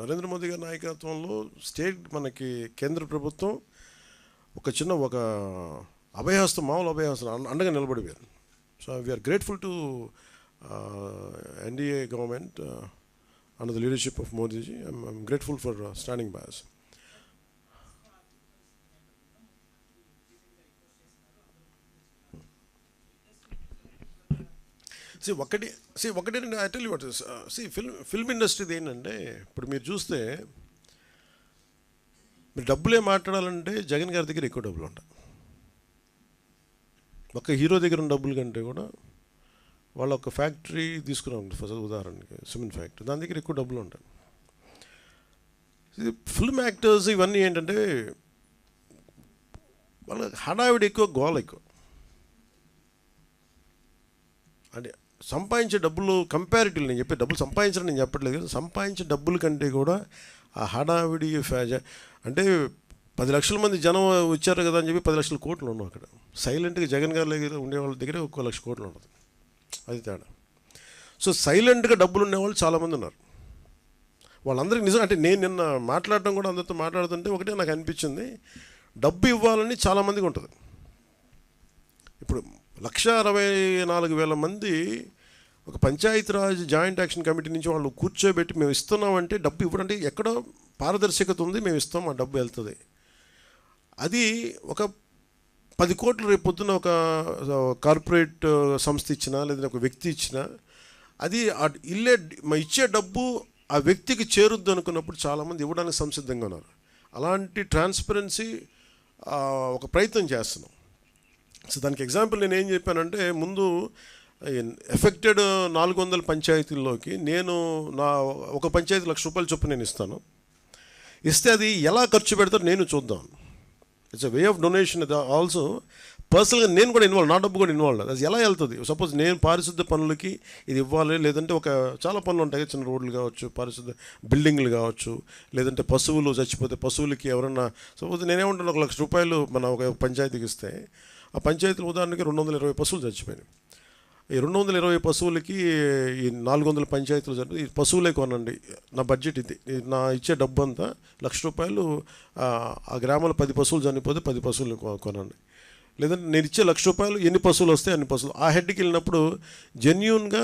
నరేంద్ర మోదీ గారి నాయకత్వంలో మనకి కేంద్ర ప్రభుత్వం ఒక అభయహస్తం, మామూలు అభయహస్తం అండగా నిలబడిపోయారు. So we're grateful to NDA government under the leadership of Modi ji. I'm grateful for standing by us. ఒకటి I tell you what is film industry ఏంటంటే ఇప్పుడు మీరు చూస్తే మీరు డబ్బులే మాట్లాడాలంటే జగన్ గారి దగ్గర ఎక్కువ డబ్బులు ఉంటాయి. ఒక హీరో దగ్గర ఉన్న డబ్బుల కంటే కూడా వాళ్ళ ఒక ఫ్యాక్టరీ తీసుకున్నాం ఫస్ట్ ఉదాహరణకి, సిమెంట్ ఫ్యాక్టరీ, దాని దగ్గర ఎక్కువ డబ్బులు ఉంటాయి. ఫిల్మ్ యాక్టర్స్ ఇవన్నీ ఏంటంటే వాళ్ళ హడావిడి ఎక్కువ, గోల ఎక్కువ. అంటే సంపాదించే డబ్బులు కంపారిటివ్లీ, నేను చెప్పే డబ్బులు సంపాదించడం నేను చెప్పట్లేదు కదా, సంపాదించే డబ్బుల కంటే కూడా ఆ హడావిడి అంటే 10 లక్షల మంది జనం వచ్చారు కదా అని చెప్పి 10 లక్షల కోట్లు ఉన్నాం అక్కడ. సైలెంట్గా జగన్ గారి దగ్గర ఉండేవాళ్ళ దగ్గర 1 లక్ష కోట్లు ఉండదు, అది తేడా. సో సైలెంట్గా డబ్బులు ఉండేవాళ్ళు చాలామంది ఉన్నారు. వాళ్ళందరికీ నిజం అంటే నేను నిన్న మాట్లాడడం కూడా అందరితో మాట్లాడుతుంటే ఒకటే నాకు అనిపించింది, డబ్బు ఇవ్వాలని చాలామందికి ఉంటుంది. ఇప్పుడు 1,64,000 మంది ఒక పంచాయతీరాజ్ జాయింట్ యాక్షన్ కమిటీ నుంచి వాళ్ళు కూర్చోబెట్టి మేము ఇస్తున్నామంటే డబ్బు ఇవ్వడం అంటే ఎక్కడో పారదర్శకత ఉంది, మేము ఇస్తాం, ఆ డబ్బు వెళ్తుంది. అది ఒక 10 కోట్లు రేపు పొద్దున ఒక కార్పొరేట్ సంస్థ ఇచ్చినా లేదా ఒక వ్యక్తి ఇచ్చినా అది ఇచ్చే డబ్బు ఆ వ్యక్తికి చేరుద్దు అనుకున్నప్పుడు చాలామంది ఇవ్వడానికి సంసిద్ధంగా ఉన్నారు. అలాంటి ట్రాన్స్పరెన్సీ ఒక ప్రయత్నం చేస్తున్నాం. సో దానికి ఎగ్జాంపుల్ నేను ఏం చెప్పానంటే, ముందు ఎఫెక్టెడ్ 400 పంచాయతీల్లోకి నేను ఒక పంచాయతీ ₹1,00,000 చొప్పున నేను ఇస్తే అది ఎలా ఖర్చు పెడతారో నేను చూద్దాం. It's a way of donation. Also పర్సనల్గా నేను కూడా ఇన్వాల్వ్, నా డబ్బు కూడా ఇన్వాల్వ్. అది ఎలా వెళ్తుంది? సపోజ్ నేను పారిశుద్ధ్య పనులకి ఇది ఇవ్వాలి, లేదంటే ఒక చాలా పనులు ఉంటాయి, చిన్న రోడ్లు కావచ్చు, పారిశుద్ధ్య బిల్డింగ్లు కావచ్చు, లేదంటే పశువులు చచ్చిపోతే పశువులకి ఎవరన్నా, సపోజ్ నేనేమంటాను ₹1,00,000 మన ఒక పంచాయతీకి ఇస్తే ఆ పంచాయతీలు ఉదాహరణకి 220 పశువులు చచ్చిపోయినాయి. ఈ 220 పశువులకి ఈ 400 పంచాయతీలు జరిపి ఈ పశువులే కొనండి, నా బడ్జెట్ ఇది, నా ఇచ్చే డబ్బు అంతా ₹1,00,000 ఆ గ్రామంలో 10 పశువులు చనిపోతే 10 పశువులు కొనండి. లేదంటే నేను ఇచ్చే ₹1,00,000 ఎన్ని పశువులు వస్తే అన్ని పశువులు. ఆ హెడ్కి వెళ్ళినప్పుడు జెన్యూన్గా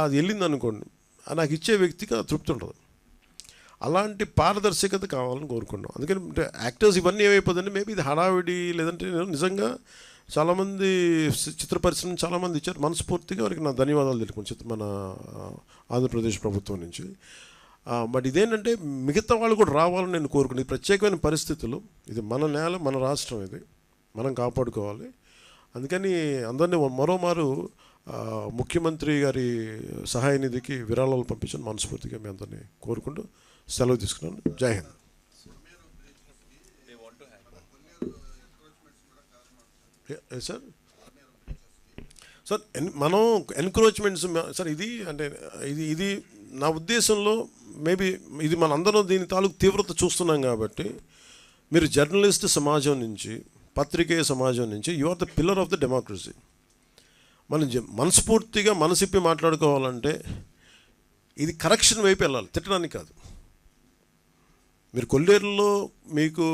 అది వెళ్ళింది అనుకోండి, నాకు ఇచ్చే వ్యక్తికి తృప్తి ఉంటుంది. అలాంటి పారదర్శకత కావాలని కోరుకున్నాం. అందుకని యాక్టర్స్ ఇవన్నీ ఏమైపోతుందంటే మేబీ ఇది హడావిడి, లేదంటే నిజంగా చాలామంది చిత్ర పరిశ్రమ చాలామంది ఇచ్చారు, మనస్ఫూర్తిగా వారికి నా ధన్యవాదాలు తెలుపుకుంటాను మన ఆంధ్రప్రదేశ్ ప్రభుత్వం నుంచి. బట్ ఇదేంటంటే మిగతా వాళ్ళు కూడా రావాలని నేను కోరుకున్నాను. ఇది ప్రత్యేకమైన పరిస్థితులు, ఇది మన నేల, మన రాష్ట్రం, ఇది మనం కాపాడుకోవాలి. అందుకని అందరినీ మరోమారు ముఖ్యమంత్రి గారి సహాయ నిధికి విరాళాలు పంపించని మనస్ఫూర్తిగా మీ అందరినీ కోరుకుంటూ సెలవు తీసుకున్నాను. జై హింద్. సార్ మనం ఎన్క్రోచ్మెంట్స్ సార్ ఇది అంటే ఇది నా ఉద్దేశంలో మేబీ ఇది మనందరం దీని తాలూకు తీవ్రత చూస్తున్నాం కాబట్టి, మీరు జర్నలిస్ట్ సమాజం నుంచి, పత్రికేయ సమాజం నుంచి, you are the pillar of the democracy. మనం మనస్ఫూర్తిగా మనసిప్పి మాట్లాడుకోవాలంటే ఇది కరెక్షన్ వైపు వెళ్ళాలి, తిట్టడానికి కాదు. మీరు కొల్లేరులో మీకు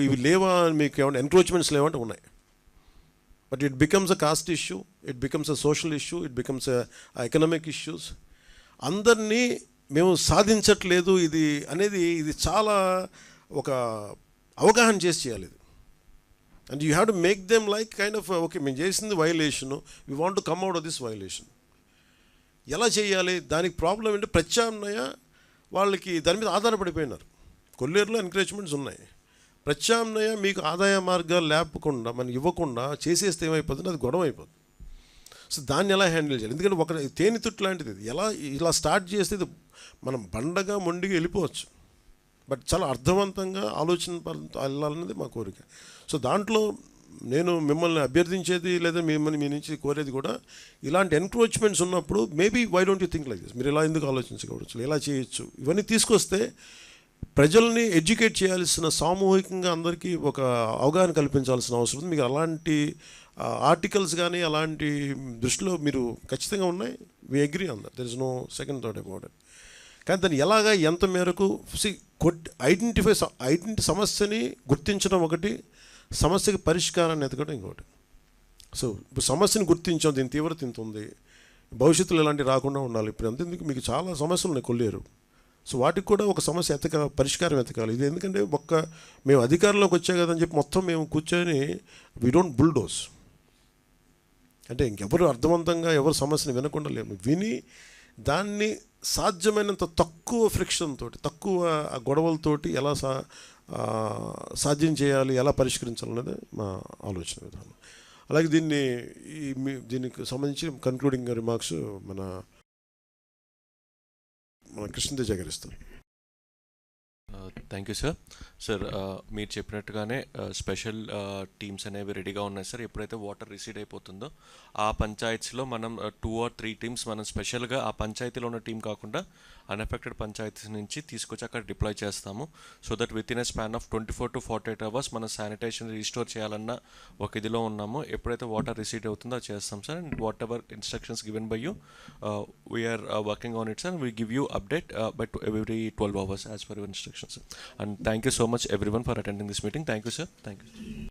ఇవి లేవా, మీకు ఏమైనా ఎన్క్రోచ్మెంట్స్ లేవంటే ఉన్నాయి. But it becomes a cost issue, it becomes a social issue, it becomes economic issues. అందరినీ మేము సాధించట్లేదు ఇది అనేది, ఇది చాలా ఒక అవగాహన చేసి చేయాలి ఇది. And you have to make them like kind of okay, మేము చేసింది violation, we want to come out of this violation. ఎలా చేయాలి? దానికి ప్రాబ్లం ఏంటంటే ప్రత్యామ్నాయ వాళ్ళకి దాని మీద ఆధారపడిపోయినారు. కొల్లేరులో ఎంకరేజ్మెంట్స్ ఉన్నాయి, ప్రత్యామ్నాయ మీకు ఆదాయ మార్గాలు లేపకుండా మనకి ఇవ్వకుండా చేసేస్తే ఏమైపోతుంది, అది గొడవ అయిపోతుంది. సో దాన్ని ఎలా హ్యాండిల్ చేయాలి? ఎందుకంటే ఒక తేనెతుట్టు లాంటిది, ఇలా స్టార్ట్ చేస్తే ఇది మనం బండగా మొండిగా వెళ్ళిపోవచ్చు. బట్ చాలా అర్థవంతంగా ఆలోచన వెళ్ళాలన్నది మా కోరిక. సో దాంట్లో నేను మిమ్మల్ని అభ్యర్థించేది లేదా మిమ్మల్ని మీ నుంచి కోరేది కూడా, ఇలాంటి ఎన్క్రోచ్మెంట్స్ ఉన్నప్పుడు maybe why don't you think like this, మీరు ఇలా ఎందుకు ఆలోచించకూడదు, ఎలా చేయొచ్చు, ఇవన్నీ తీసుకొస్తే ప్రజల్ని ఎడ్యుకేట్ చేయాల్సిన, సామూహికంగా అందరికీ ఒక అవగాహన కల్పించాల్సిన అవసరం ఉంది. మీకు అలాంటి ఆర్టికల్స్ కానీ అలాంటి దృష్టిలో మీరు ఖచ్చితంగా ఉన్నాయి. We agree on that, there is no second thought about it. కానీ దాన్ని ఎలాగా ఎంత మేరకు ఐడెంటిటీ సమస్యని గుర్తించడం ఒకటి, సమస్యకి పరిష్కారాన్ని ఎతకడం ఇంకోటి. సో ఇప్పుడు సమస్యని గుర్తించాం, దీని తీవ్రత ఇంత ఉంది, భవిష్యత్తులో ఇలాంటివి రాకుండా ఉండాలి. ఇప్పుడు అంతేందుకు మీకు చాలా సమస్యలు ఉన్నాయి కొల్లేరు. సో వాటికి కూడా ఒక సమస్య పరిష్కారం ఎతకాలి. ఇది ఎందుకంటే మేము అధికారంలోకి వచ్చే కదని చెప్పి మొత్తం మేము కూర్చొని వీ డోంట్ బుల్డోస్, అంటే ఇంకెవరు అర్థవంతంగా ఎవరు సమస్యని వినకుండా లేము. విని దాన్ని సాధ్యమైనంత తక్కువ ఫ్రిక్షన్ తోటి, తక్కువ గొడవలతోటి ఎలా సాధ్యం చేయాలి, ఎలా పరిష్కరించాలనేది మా ఆలోచన విధానం. అలాగే దీనికి సంబంధించి కన్క్లూడింగ్ రిమార్క్స్ మన కృష్ణతేజ గారు ఇస్తారు. Thank you sir. సార్ మీరు చెప్పినట్టుగానే స్పెషల్ టీమ్స్ అనేవి రెడీగా ఉన్నాయి సార్. ఎప్పుడైతే వాటర్ రిసీడ్ అయిపోతుందో ఆ పంచాయతీలో మనం 2 or 3 టీమ్స్ మనం స్పెషల్గా ఆ పంచాయతీలో ఉన్న టీం కాకుండా అన్ఎఫెక్టెడ్ పంచాయతీస్ నుంచి తీసుకొచ్చి అక్కడ డిప్లాయ్ చేస్తాము. So that with in a span of 24 to 48 hours మనం శానిటేషన్ రీస్టోర్ చేయాలన్న ఒక ఇదిలో ఉన్నాము. ఎప్పుడైతే వాటర్ రిసీడ్ అవుతుందో అది చేస్తాం sir. And whatever instructions given by you we are working on it sir. We give you update by every 12 hours as per your instructions. And thank you so much everyone for attending this meeting. Thank you sir. Thank you.